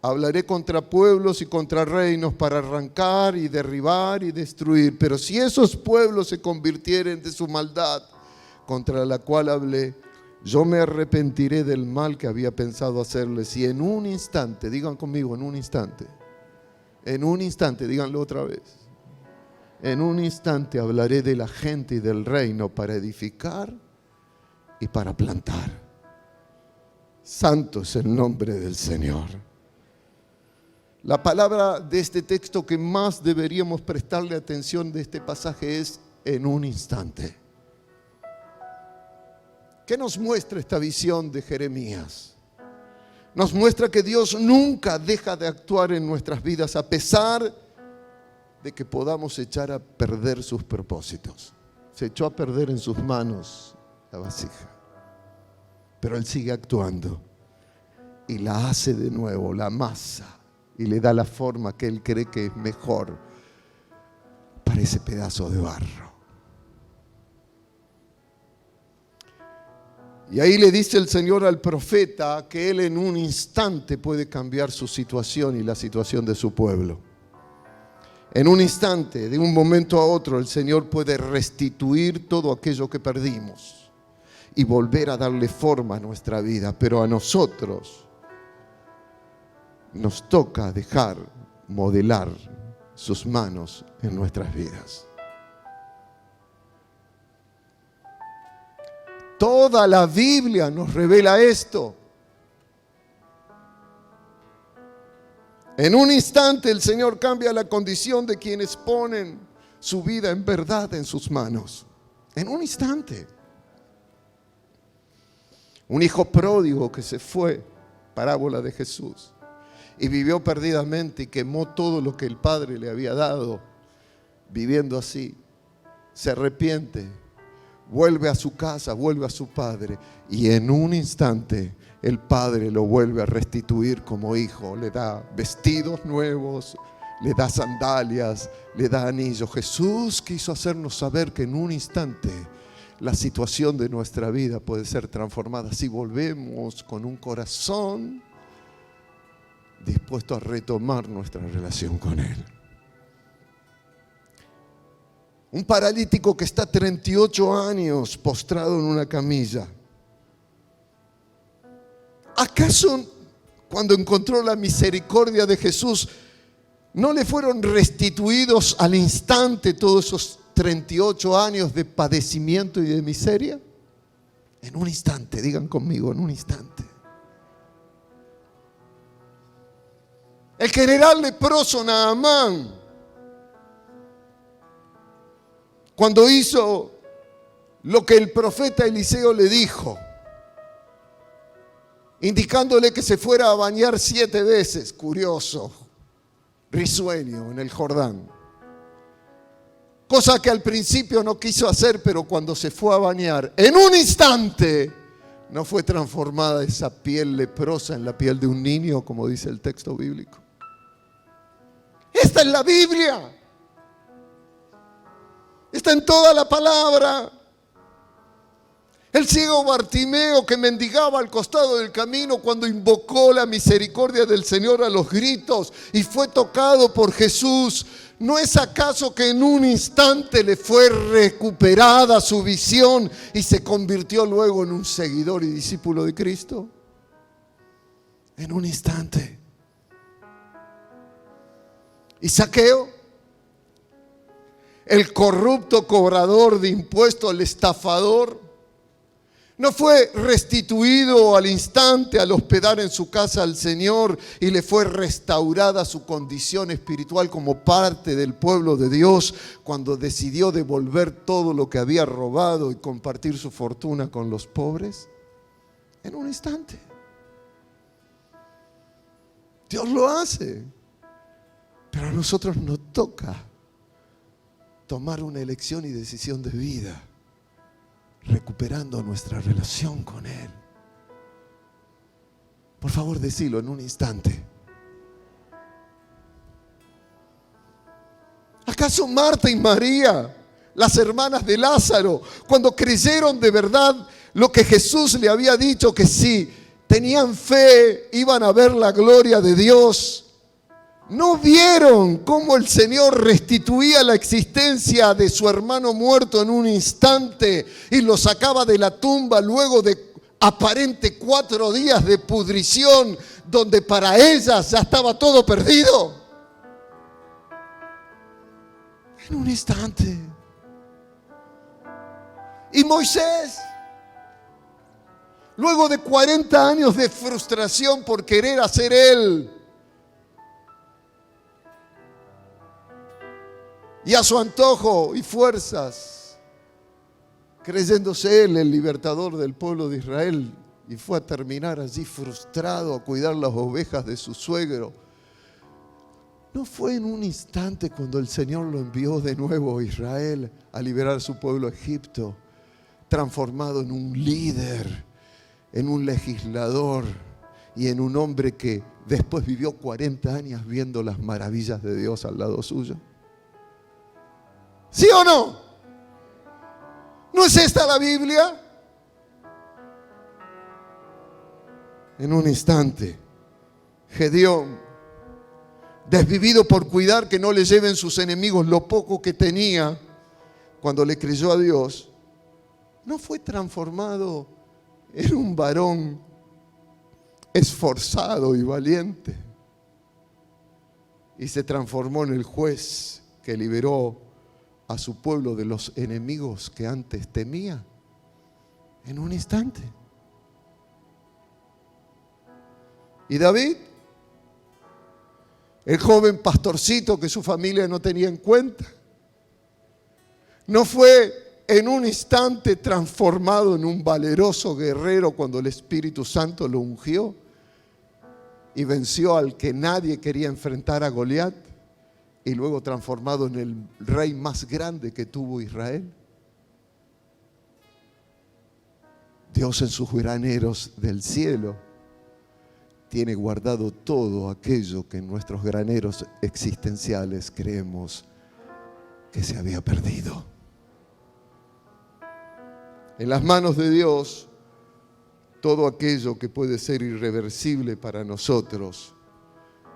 hablaré contra pueblos y contra reinos para arrancar y derribar y destruir. Pero si esos pueblos se convirtieren de su maldad contra la cual hablé, yo me arrepentiré del mal que había pensado hacerles. Y en un instante, digan conmigo, en un instante, díganlo otra vez. En un instante hablaré de la gente y del reino para edificar y para plantar. Santo es el nombre del Señor. La palabra de este texto que más deberíamos prestarle atención de este pasaje es en un instante. ¿Qué nos muestra esta visión de Jeremías? Nos muestra que Dios nunca deja de actuar en nuestras vidas a pesar de que podamos echar a perder sus propósitos. Se echó a perder en sus manos la vasija, pero Él sigue actuando y la hace de nuevo, la amasa y le da la forma que Él cree que es mejor para ese pedazo de barro. Y ahí le dice el Señor al profeta que Él en un instante puede cambiar su situación y la situación de su pueblo. En un instante, de un momento a otro, el Señor puede restituir todo aquello que perdimos y volver a darle forma a nuestra vida. Pero a nosotros nos toca dejar modelar sus manos en nuestras vidas. Toda la Biblia nos revela esto. En un instante el Señor cambia la condición de quienes ponen su vida en verdad en sus manos. En un instante. Un hijo pródigo que se fue, parábola de Jesús, y vivió perdidamente y quemó todo lo que el Padre le había dado, viviendo así. Se arrepiente, vuelve a su casa, vuelve a su padre, y en un instante el Padre lo vuelve a restituir como hijo. Le da vestidos nuevos, le da sandalias, le da anillos. Jesús quiso hacernos saber que en un instante la situación de nuestra vida puede ser transformada si volvemos con un corazón dispuesto a retomar nuestra relación con Él. Un paralítico que está 38 años postrado en una camilla. ¿Acaso cuando encontró la misericordia de Jesús no le fueron restituidos al instante todos esos 38 años de padecimiento y de miseria? En un instante, digan conmigo, en un instante. El general leproso Naamán, cuando hizo lo que el profeta Eliseo le dijo, indicándole que se fuera a bañar 7 veces, curioso, risueño, en el Jordán. Cosa que al principio no quiso hacer, pero cuando se fue a bañar, en un instante, no fue transformada esa piel leprosa en la piel de un niño, como dice el texto bíblico. Esta es la Biblia. Está en toda la palabra. El ciego Bartimeo que mendigaba al costado del camino cuando invocó la misericordia del Señor a los gritos y fue tocado por Jesús, ¿no es acaso que en un instante le fue recuperada su visión y se convirtió luego en un seguidor y discípulo de Cristo? En un instante. ¿Y Zaqueo? El corrupto cobrador de impuestos, el estafador, No fue restituido al instante al hospedar en su casa al Señor y le fue restaurada su condición espiritual como parte del pueblo de Dios cuando decidió devolver todo lo que había robado y compartir su fortuna con los pobres. En un instante. Dios lo hace. Pero a nosotros nos toca tomar una elección y decisión de vida, recuperando nuestra relación con Él. Por favor, decilo en un instante. ¿Acaso Marta y María, las hermanas de Lázaro, cuando creyeron de verdad lo que Jesús le había dicho, que si tenían fe iban a ver la gloria de Dios, no vieron cómo el Señor restituía la existencia de su hermano muerto en un instante y lo sacaba de la tumba luego de aparente 4 días de pudrición, donde para ellas ya estaba todo perdido? En un instante. Y Moisés, luego de 40 años de frustración por querer hacer él y a su antojo y fuerzas, creyéndose él el libertador del pueblo de Israel, y fue a terminar allí frustrado a cuidar las ovejas de su suegro. ¿No fue en un instante cuando el Señor lo envió de nuevo a Israel a liberar a su pueblo a Egipto, transformado en un líder, en un legislador y en un hombre que después vivió 40 años viendo las maravillas de Dios al lado suyo? ¿Sí o no? ¿No es esta la Biblia? En un instante, Gedeón, desvivido por cuidar que no le lleven sus enemigos lo poco que tenía, cuando le creyó a Dios, ¿no fue transformado en un varón esforzado y valiente? Y se transformó en el juez que liberó a su pueblo de los enemigos que antes temía, en un instante. Y David, el joven pastorcito que su familia no tenía en cuenta, no fue en un instante transformado en un valeroso guerrero cuando el Espíritu Santo lo ungió y venció al que nadie quería enfrentar, a Goliat, y luego transformado en el rey más grande que tuvo Israel. Dios en sus graneros del cielo tiene guardado todo aquello que en nuestros graneros existenciales creemos que se había perdido. En las manos de Dios, todo aquello que puede ser irreversible para nosotros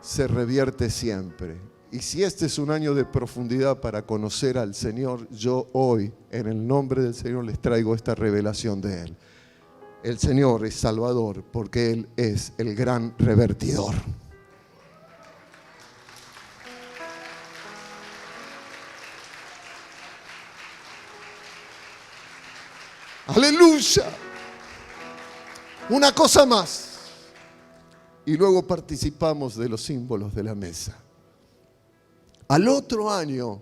se revierte siempre. Y si este es un año de profundidad para conocer al Señor, yo hoy, en el nombre del Señor, les traigo esta revelación de Él. El Señor es Salvador porque Él es el gran revertidor. ¡Aleluya! Una cosa más. Y luego participamos de los símbolos de la mesa. Al otro año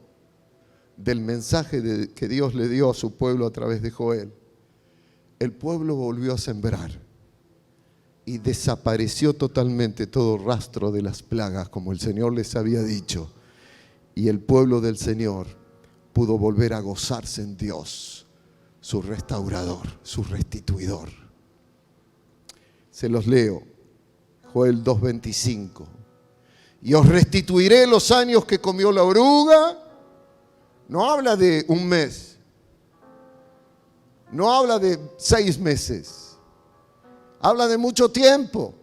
del mensaje que Dios le dio a su pueblo a través de Joel, el pueblo volvió a sembrar y desapareció totalmente todo rastro de las plagas, como el Señor les había dicho. Y el pueblo del Señor pudo volver a gozarse en Dios, su restaurador, su restituidor. Se los leo, Joel 2:25. Y os restituiré los años que comió la oruga. No habla de un mes. No habla de 6 meses. Habla de mucho tiempo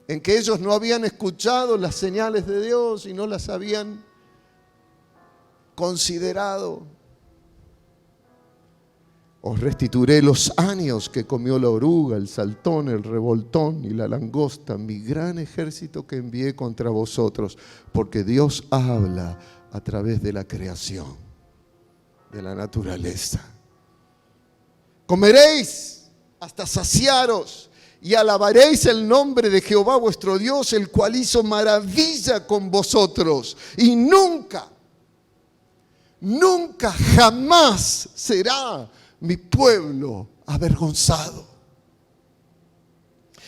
en que ellos no habían escuchado las señales de Dios y no las habían considerado. Os restituiré los años que comió la oruga, el saltón, el revoltón y la langosta, mi gran ejército que envié contra vosotros, porque Dios habla a través de la creación, de la naturaleza. Comeréis hasta saciaros, y alabaréis el nombre de Jehová vuestro Dios, el cual hizo maravilla con vosotros, y nunca, jamás será mi pueblo avergonzado.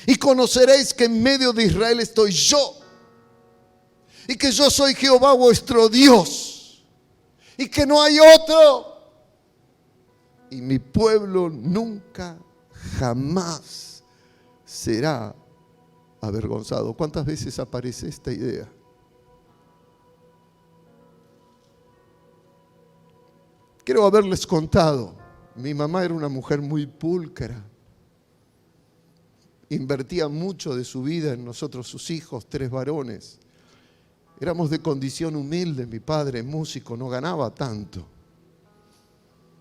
Y conoceréis que en medio de Israel estoy yo, y que yo soy Jehová vuestro Dios, y que no hay otro. Y mi pueblo nunca, jamás será avergonzado. ¿Cuántas veces aparece esta idea? Quiero haberles contado. Mi mamá era una mujer muy pulcra. Invertía mucho de su vida en nosotros, sus hijos, 3 varones. Éramos de condición humilde. Mi padre, músico, no ganaba tanto.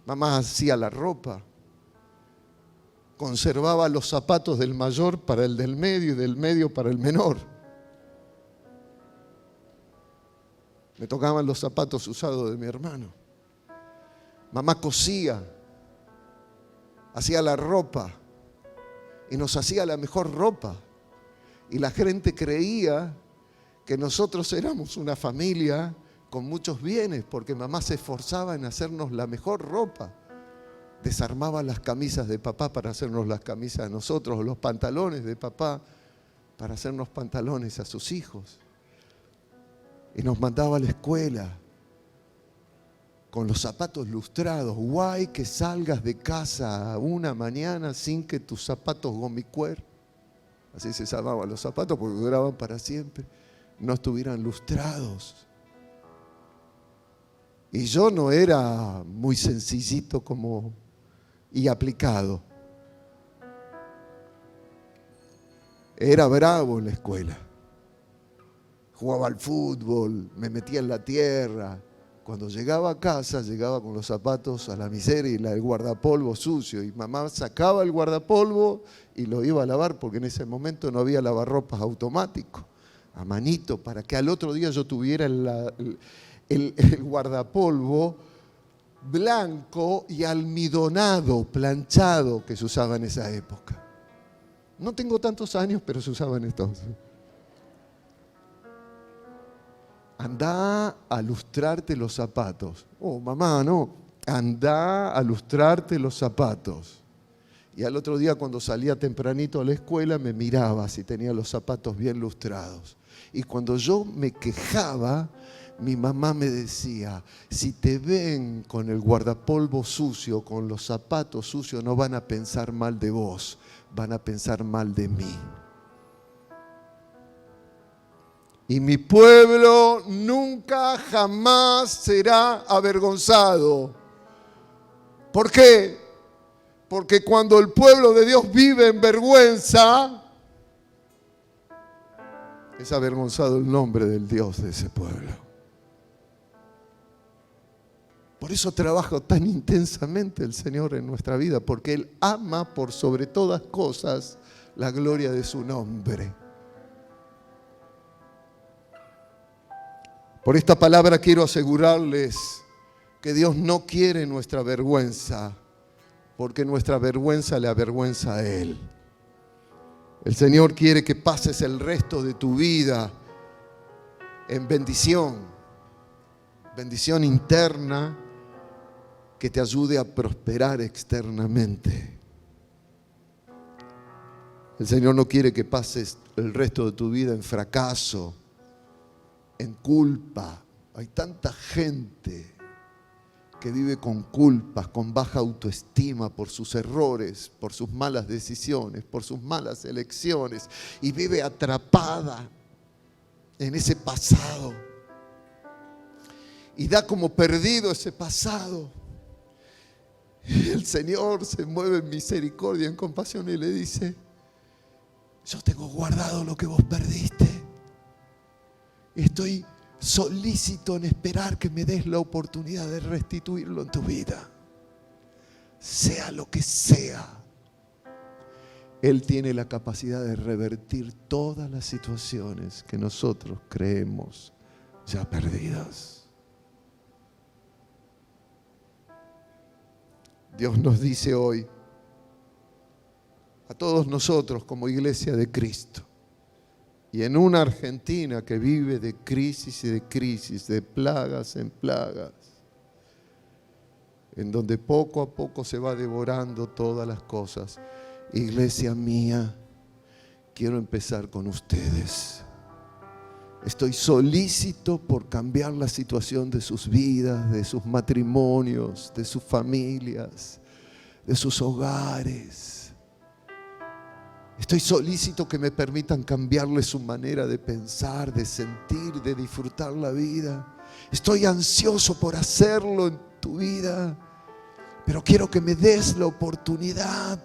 Mamá hacía la ropa, conservaba los zapatos del mayor para el del medio y del medio para el menor. Me tocaban los zapatos usados de mi hermano. Mamá cosía, hacía la ropa y nos hacía la mejor ropa. Y la gente creía que nosotros éramos una familia con muchos bienes, porque mamá se esforzaba en hacernos la mejor ropa. Desarmaba las camisas de papá para hacernos las camisas a nosotros, o los pantalones de papá para hacernos pantalones a sus hijos. Y nos mandaba a la escuela con los zapatos lustrados. Guay que salgas de casa una mañana sin que tus zapatos gomicuer, así se llamaban los zapatos porque duraban para siempre, no estuvieran lustrados. Y yo no era muy sencillito y aplicado. Era bravo en la escuela. Jugaba al fútbol, me metía en la tierra. Cuando llegaba a casa, llegaba con los zapatos a la miseria y el guardapolvo sucio. Y mamá sacaba el guardapolvo y lo iba a lavar, porque en ese momento no había lavarropas automático, a manito, para que al otro día yo tuviera el guardapolvo blanco y almidonado, planchado, que se usaba en esa época. No tengo tantos años, pero se usaba en entonces. Andá a lustrarte los zapatos. Oh, mamá, no. Andá a lustrarte los zapatos. Y al otro día, cuando salía tempranito a la escuela, me miraba si tenía los zapatos bien lustrados. Y cuando yo me quejaba, mi mamá me decía: si te ven con el guardapolvo sucio, con los zapatos sucios, no van a pensar mal de vos, van a pensar mal de mí. Y mi pueblo nunca, jamás será avergonzado. ¿Por qué? Porque cuando el pueblo de Dios vive en vergüenza, es avergonzado el nombre del Dios de ese pueblo. Por eso trabaja tan intensamente el Señor en nuestra vida, porque Él ama por sobre todas cosas la gloria de su nombre. Por esta palabra quiero asegurarles que Dios no quiere nuestra vergüenza, porque nuestra vergüenza le avergüenza a Él. El Señor quiere que pases el resto de tu vida en bendición, bendición interna que te ayude a prosperar externamente. El Señor no quiere que pases el resto de tu vida en fracaso, en culpa. Hay tanta gente que vive con culpas, con baja autoestima por sus errores, por sus malas decisiones, por sus malas elecciones, y vive atrapada en ese pasado y da como perdido ese pasado. Y el Señor se mueve en misericordia, en compasión, y le dice: yo tengo guardado lo que vos perdiste. Estoy solícito en esperar que me des la oportunidad de restituirlo en tu vida. Sea lo que sea, Él tiene la capacidad de revertir todas las situaciones que nosotros creemos ya perdidas. Dios nos dice hoy: a todos nosotros como iglesia de Cristo. Y en una Argentina que vive de crisis y de crisis, de plagas en plagas, en donde poco a poco se va devorando todas las cosas. Iglesia mía, quiero empezar con ustedes. Estoy solícito por cambiar la situación de sus vidas, de sus matrimonios, de sus familias, de sus hogares. Estoy solícito que me permitan cambiarle su manera de pensar, de sentir, de disfrutar la vida. Estoy ansioso por hacerlo en tu vida, pero quiero que me des la oportunidad,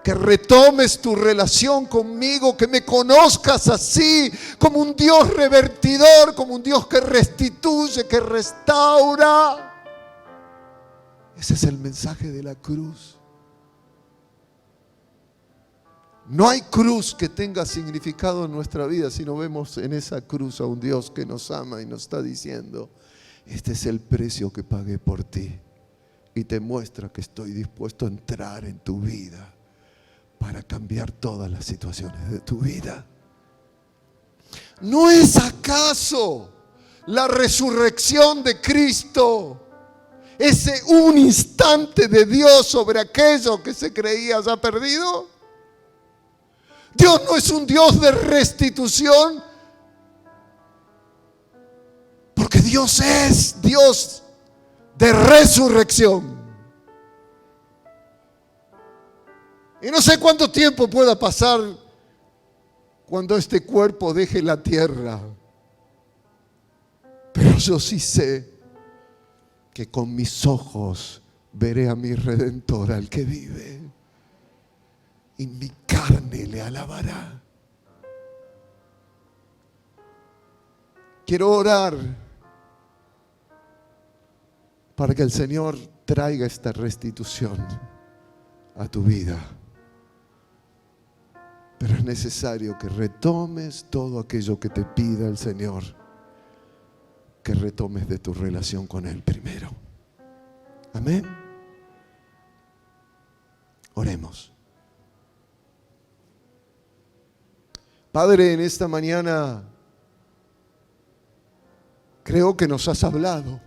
que retomes tu relación conmigo, que me conozcas así, como un Dios revertidor, como un Dios que restituye, que restaura. Ese es el mensaje de la cruz. No hay cruz que tenga significado en nuestra vida si no vemos en esa cruz a un Dios que nos ama y nos está diciendo: este es el precio que pagué por ti. Y te muestra que estoy dispuesto a entrar en tu vida para cambiar todas las situaciones de tu vida. ¿No es acaso la resurrección de Cristo ese un instante de Dios sobre aquello que se creía ya perdido? Dios no es un Dios de restitución, porque Dios es Dios de resurrección. Y no sé cuánto tiempo pueda pasar cuando este cuerpo deje la tierra, pero yo sí sé que con mis ojos veré a mi Redentor, al que vive, y mi carne le alabará. Quiero orar para que el Señor traiga esta restitución a tu vida. Pero es necesario que retomes todo aquello que te pida el Señor, que retomes de tu relación con Él primero. Amén. Oremos. Padre, en esta mañana creo que nos has hablado,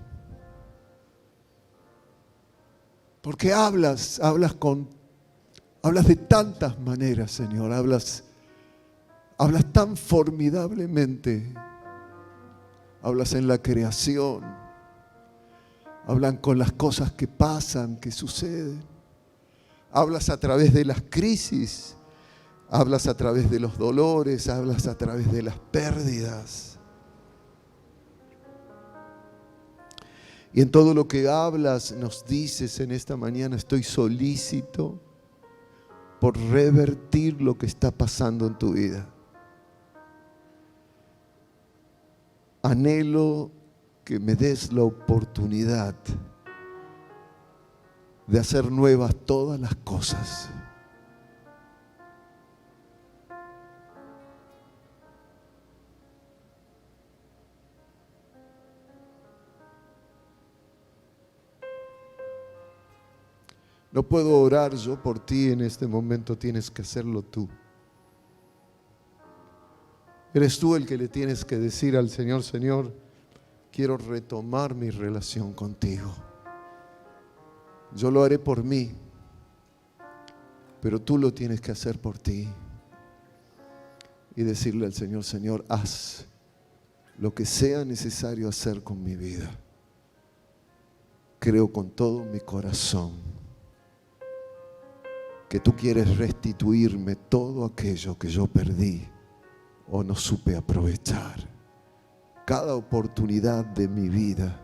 porque hablas de tantas maneras, Señor, hablas tan formidablemente, hablas en la creación, hablan con las cosas que pasan, que suceden, hablas a través de las crisis, hablas a través de los dolores, hablas a través de las pérdidas. Y en todo lo que hablas, nos dices en esta mañana: estoy solícito por revertir lo que está pasando en tu vida. Anhelo que me des la oportunidad de hacer nuevas todas las cosas. No puedo orar yo por ti en este momento, tienes que hacerlo tú. Eres tú el que le tienes que decir al Señor: Señor, quiero retomar mi relación contigo. Yo lo haré por mí, pero tú lo tienes que hacer por ti. Y decirle al Señor: Señor, haz lo que sea necesario hacer con mi vida. Creo con todo mi corazón que tú quieres restituirme todo aquello que yo perdí o no supe aprovechar. Cada oportunidad de mi vida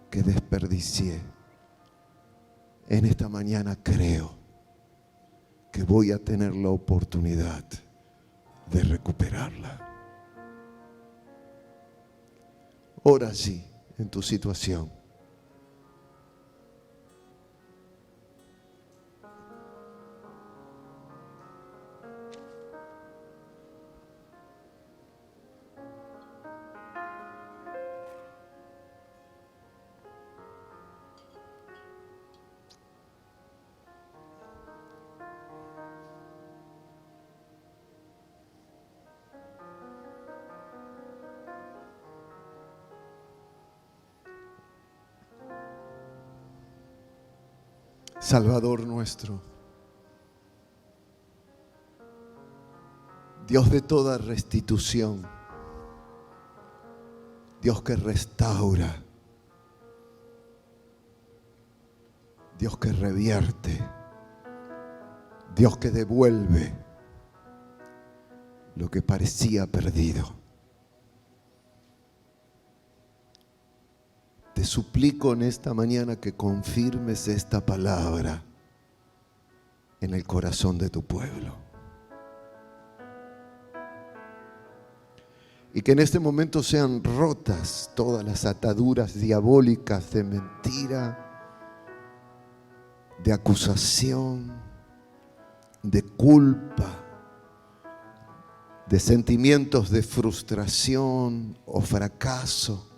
que desperdicié, en esta mañana creo que voy a tener la oportunidad de recuperarla. Ora allí en tu situación. Salvador nuestro, Dios de toda restitución, Dios que restaura, Dios que revierte, Dios que devuelve lo que parecía perdido. Te suplico en esta mañana que confirmes esta palabra en el corazón de tu pueblo. Y que en este momento sean rotas todas las ataduras diabólicas de mentira, de acusación, de culpa, de sentimientos de frustración o fracaso.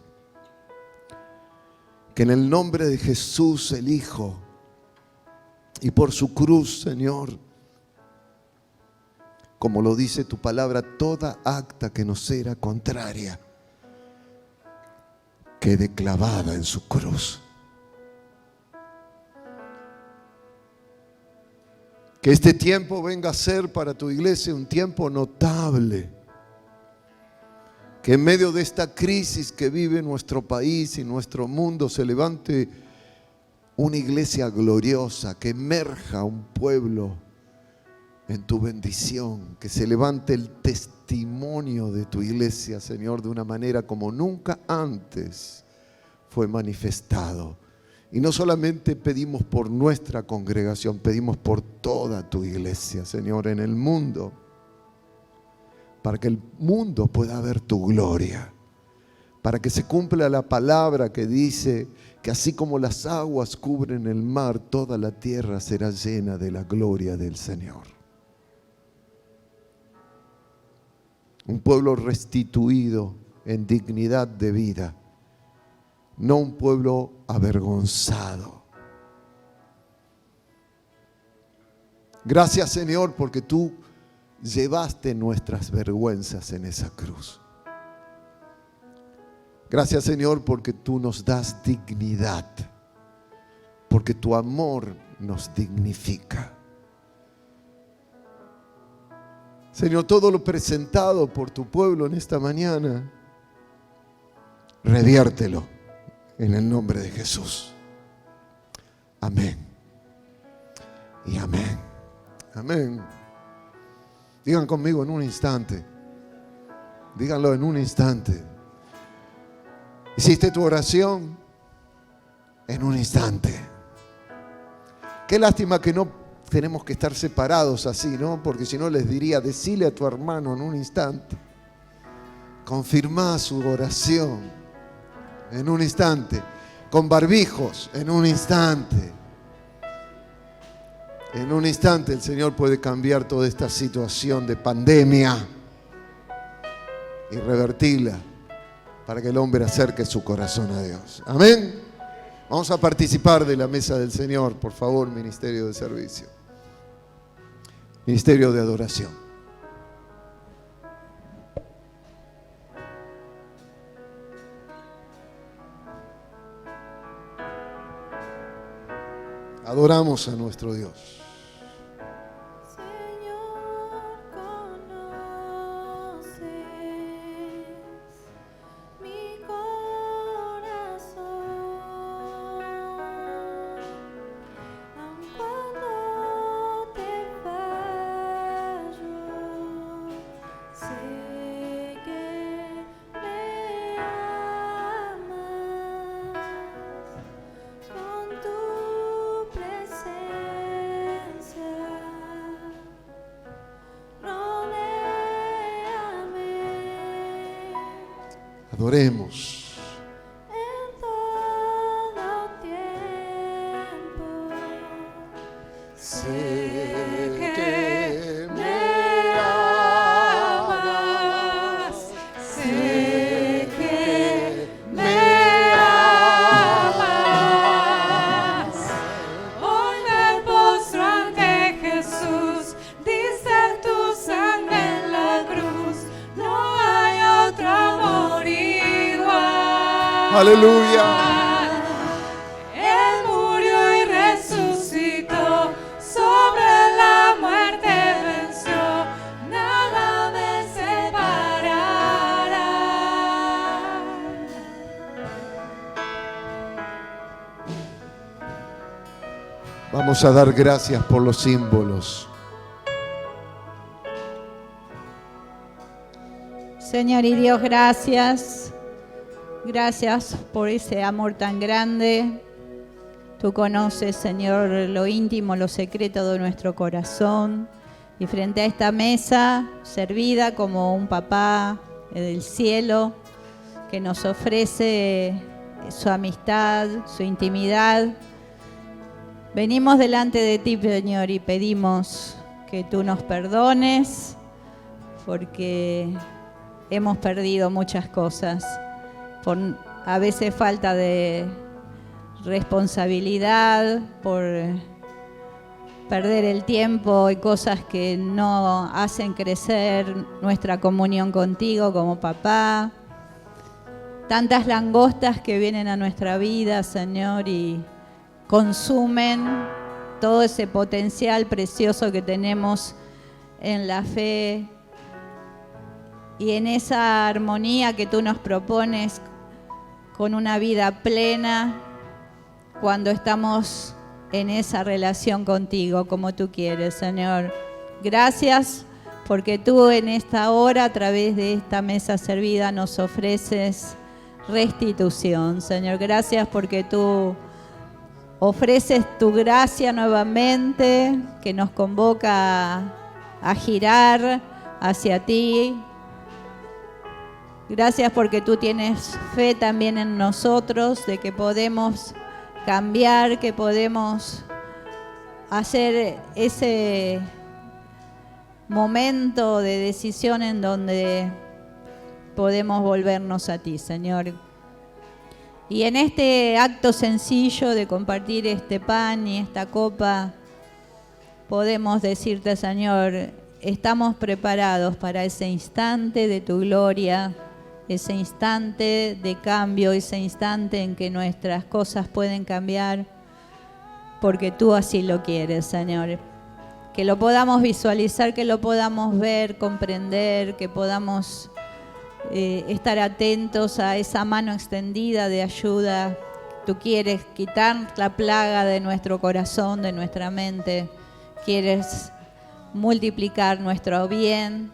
Que en el nombre de Jesús el Hijo y por su cruz, Señor, como lo dice tu palabra, toda acta que nos era contraria quede clavada en su cruz. Que este tiempo venga a ser para tu iglesia un tiempo notable. Que en medio de esta crisis que vive nuestro país y nuestro mundo se levante una iglesia gloriosa, que emerja un pueblo en tu bendición, que se levante el testimonio de tu iglesia, Señor, de una manera como nunca antes fue manifestado. Y no solamente pedimos por nuestra congregación, pedimos por toda tu iglesia, Señor, en el mundo, para que el mundo pueda ver tu gloria, para que se cumpla la palabra que dice que así como las aguas cubren el mar, toda la tierra será llena de la gloria del Señor. Un pueblo restituido en dignidad de vida, no un pueblo avergonzado. Gracias, Señor, porque tú llevaste nuestras vergüenzas en esa cruz. Gracias, Señor, porque tú nos das dignidad, porque tu amor nos dignifica. Señor, todo lo presentado por tu pueblo en esta mañana, reviértelo en el nombre de Jesús. Amén y amén. Amén. Digan conmigo en un instante. Díganlo en un instante. Hiciste tu oración en un instante. Qué lástima que no tenemos que estar separados así, ¿no? Porque si no les diría, decile a tu hermano en un instante. Confirmá su oración en un instante. Con barbijos en un instante. En un instante el Señor puede cambiar toda esta situación de pandemia y revertirla para que el hombre acerque su corazón a Dios. Amén. Vamos a participar de la mesa del Señor, por favor, ministerio de servicio. Ministerio de adoración. Adoramos a nuestro Dios. Adoremos. En todo tiempo sé que me amas, sé que me amas. Hoy me postro ante Jesús, diste tu sangre en la cruz, no hay otro amor igual. Aleluya. Él murió y resucitó. Vamos a dar gracias por los símbolos. Señor y Dios, gracias. Gracias por ese amor tan grande. Tú conoces, Señor, lo íntimo, lo secreto de nuestro corazón. Y frente a esta mesa, servida como un papá del cielo, que nos ofrece su amistad, su intimidad, venimos delante de ti, Señor, y pedimos que tú nos perdones, porque hemos perdido muchas cosas, por a veces falta de responsabilidad, por perder el tiempo y cosas que no hacen crecer nuestra comunión contigo como papá. Tantas langostas que vienen a nuestra vida, Señor, y consumen todo ese potencial precioso que tenemos en la fe y en esa armonía que tú nos propones con una vida plena cuando estamos en esa relación contigo como tú quieres, Señor. Gracias porque tú en esta hora, a través de esta mesa servida, nos ofreces restitución, Señor. Gracias porque tú ofreces tu gracia nuevamente, que nos convoca a girar hacia ti. Gracias porque tú tienes fe también en nosotros, de que podemos cambiar, que podemos hacer ese momento de decisión en donde podemos volvernos a ti, Señor. Y en este acto sencillo de compartir este pan y esta copa, podemos decirte, Señor, estamos preparados para ese instante de tu gloria, ese instante de cambio, ese instante en que nuestras cosas pueden cambiar, porque tú así lo quieres, Señor. Que lo podamos visualizar, que lo podamos ver, comprender, que podamos estar atentos a esa mano extendida de ayuda. Tú quieres quitar la plaga de nuestro corazón, de nuestra mente. Quieres multiplicar nuestro bien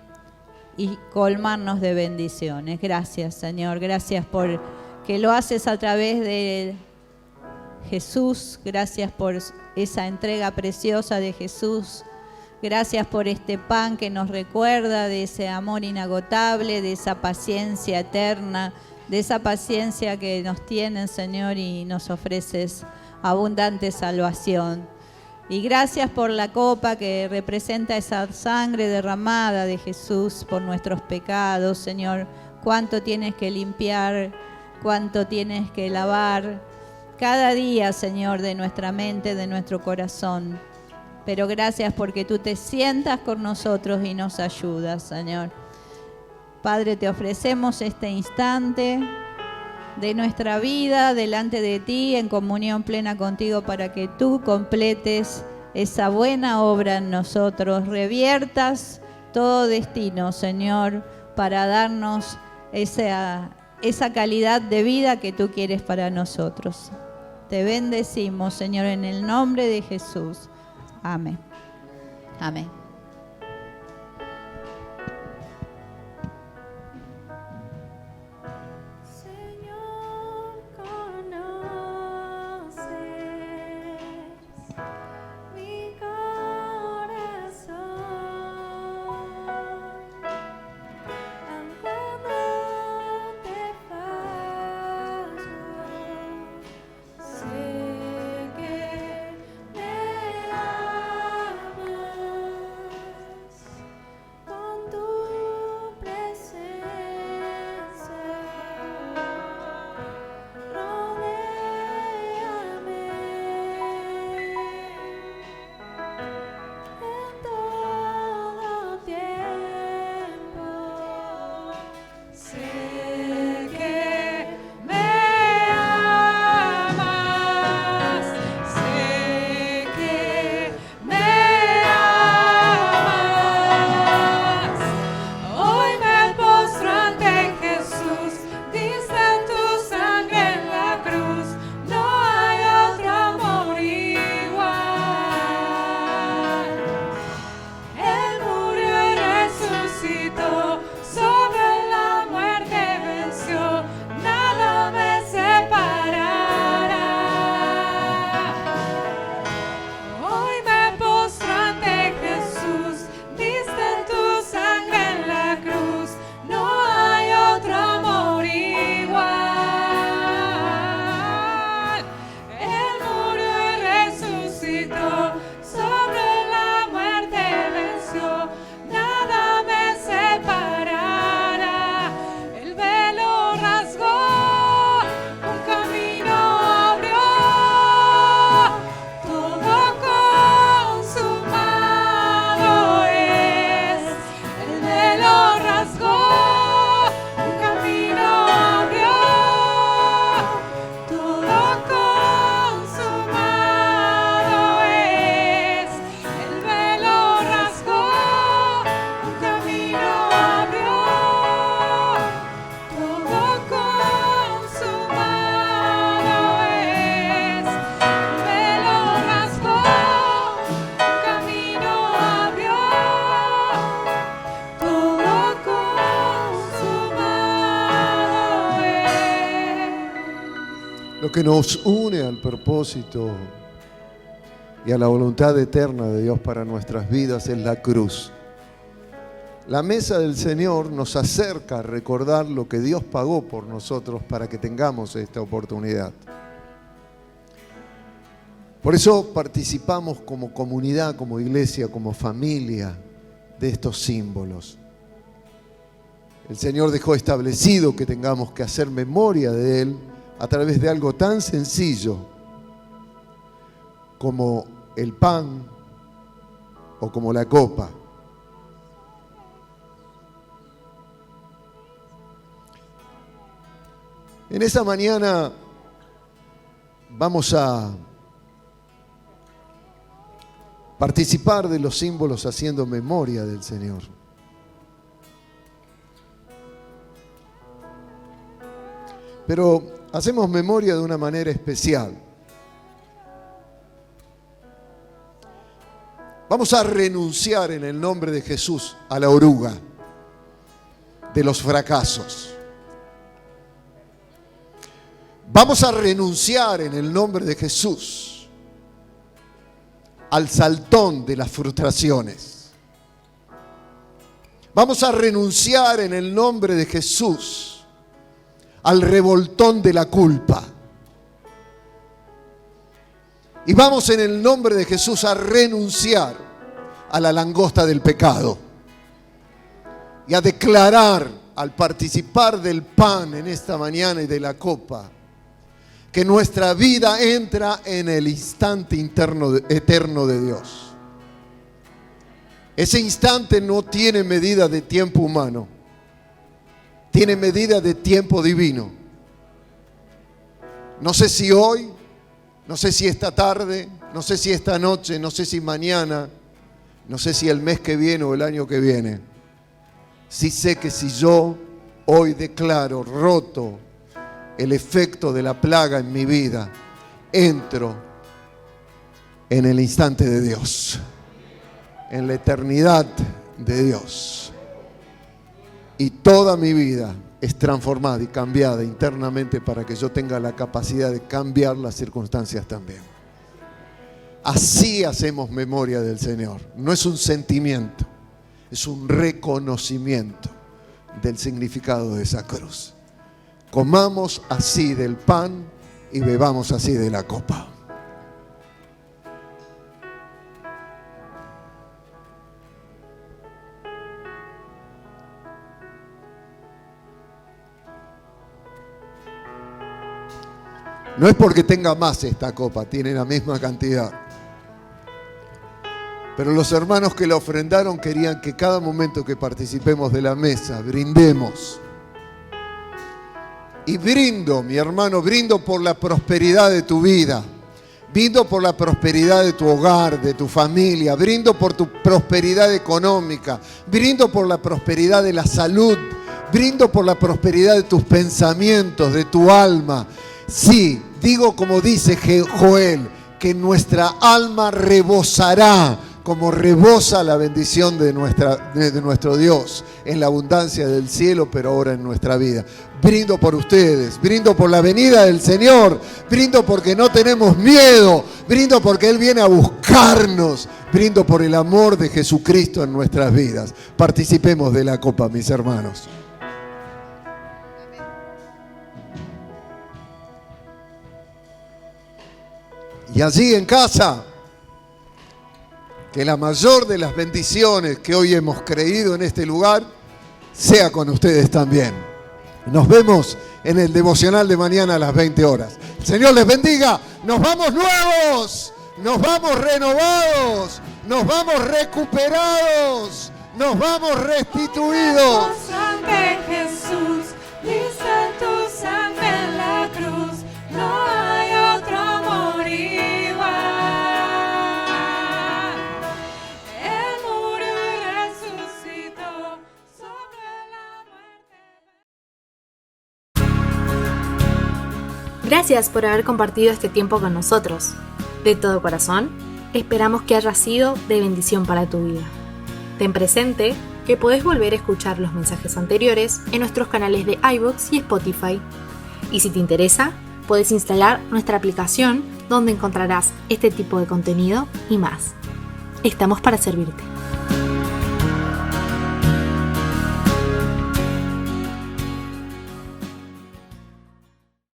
y colmarnos de bendiciones. Gracias, Señor. Gracias por que lo haces a través de Jesús. Gracias por esa entrega preciosa de Jesús. Gracias por este pan que nos recuerda de ese amor inagotable, de esa paciencia eterna, de esa paciencia que nos tienes, Señor, y nos ofreces abundante salvación. Y gracias por la copa que representa esa sangre derramada de Jesús por nuestros pecados, Señor. Cuánto tienes que limpiar, cuánto tienes que lavar cada día, Señor, de nuestra mente, de nuestro corazón. Pero gracias porque tú te sientas con nosotros y nos ayudas, Señor. Padre, te ofrecemos este instante de nuestra vida delante de ti, en comunión plena contigo, para que tú completes esa buena obra en nosotros, reviertas todo destino, Señor, para darnos esa calidad de vida que tú quieres para nosotros. Te bendecimos, Señor, en el nombre de Jesús. Amén. Amén. Sé que me amas. Lo que nos une al propósito y a la voluntad eterna de Dios para nuestras vidas es la cruz. La mesa del Señor nos acerca a recordar lo que Dios pagó por nosotros para que tengamos esta oportunidad. Por eso participamos como comunidad, como iglesia, como familia de estos símbolos. El Señor dejó establecido que tengamos que hacer memoria de Él a través de algo tan sencillo como el pan o como la copa. En esa mañana vamos a participar de los símbolos haciendo memoria del Señor. Pero hacemos memoria de una manera especial. Vamos a renunciar en el nombre de Jesús a la oruga de los fracasos. Vamos a renunciar en el nombre de Jesús al saltón de las frustraciones. Vamos a renunciar en el nombre de Jesús al revoltón de la culpa. Y vamos en el nombre de Jesús a renunciar a la langosta del pecado. Y a declarar al participar del pan en esta mañana y de la copa, que nuestra vida entra en el instante eterno de Dios. Ese instante no tiene medida de tiempo humano, tiene medida de tiempo divino. No sé si hoy, no sé si esta tarde, no sé si esta noche, no sé si mañana, no sé si el mes que viene o el año que viene. Sí sé que si yo hoy declaro roto el efecto de la plaga en mi vida, entro en el instante de Dios, en la eternidad de Dios. Y toda mi vida es transformada y cambiada internamente para que yo tenga la capacidad de cambiar las circunstancias también. Así hacemos memoria del Señor. No es un sentimiento, es un reconocimiento del significado de esa cruz. Comamos así del pan y bebamos así de la copa. No es porque tenga más esta copa, tiene la misma cantidad. Pero los hermanos que la ofrendaron querían que cada momento que participemos de la mesa, brindemos. Y brindo, mi hermano, brindo por la prosperidad de tu vida. Brindo por la prosperidad de tu hogar, de tu familia. Brindo por tu prosperidad económica. Brindo por la prosperidad de la salud. Brindo por la prosperidad de tus pensamientos, de tu alma. Sí, digo como dice Joel, que nuestra alma rebosará como rebosa la bendición de nuestro Dios en la abundancia del cielo, pero ahora en nuestra vida. Brindo por ustedes, brindo por la venida del Señor, brindo porque no tenemos miedo, brindo porque Él viene a buscarnos, brindo por el amor de Jesucristo en nuestras vidas. Participemos de la copa, mis hermanos. Y allí en casa, que la mayor de las bendiciones que hoy hemos creído en este lugar sea con ustedes también. Nos vemos en el devocional de mañana a las 20 horas. El Señor les bendiga. Nos vamos nuevos, nos vamos renovados, nos vamos recuperados, nos vamos restituidos. Ante Jesús, dice tu sangre en la cruz, no hay otro amor igual. Él murió y resucitó sobre la muerte. Gracias por haber compartido este tiempo con nosotros. De todo corazón, esperamos que haya sido de bendición para tu vida. Ten presente que podés volver a escuchar los mensajes anteriores en nuestros canales de iVoox y Spotify. Y si te interesa, Puedes instalar nuestra aplicación donde encontrarás este tipo de contenido y más. Estamos para servirte.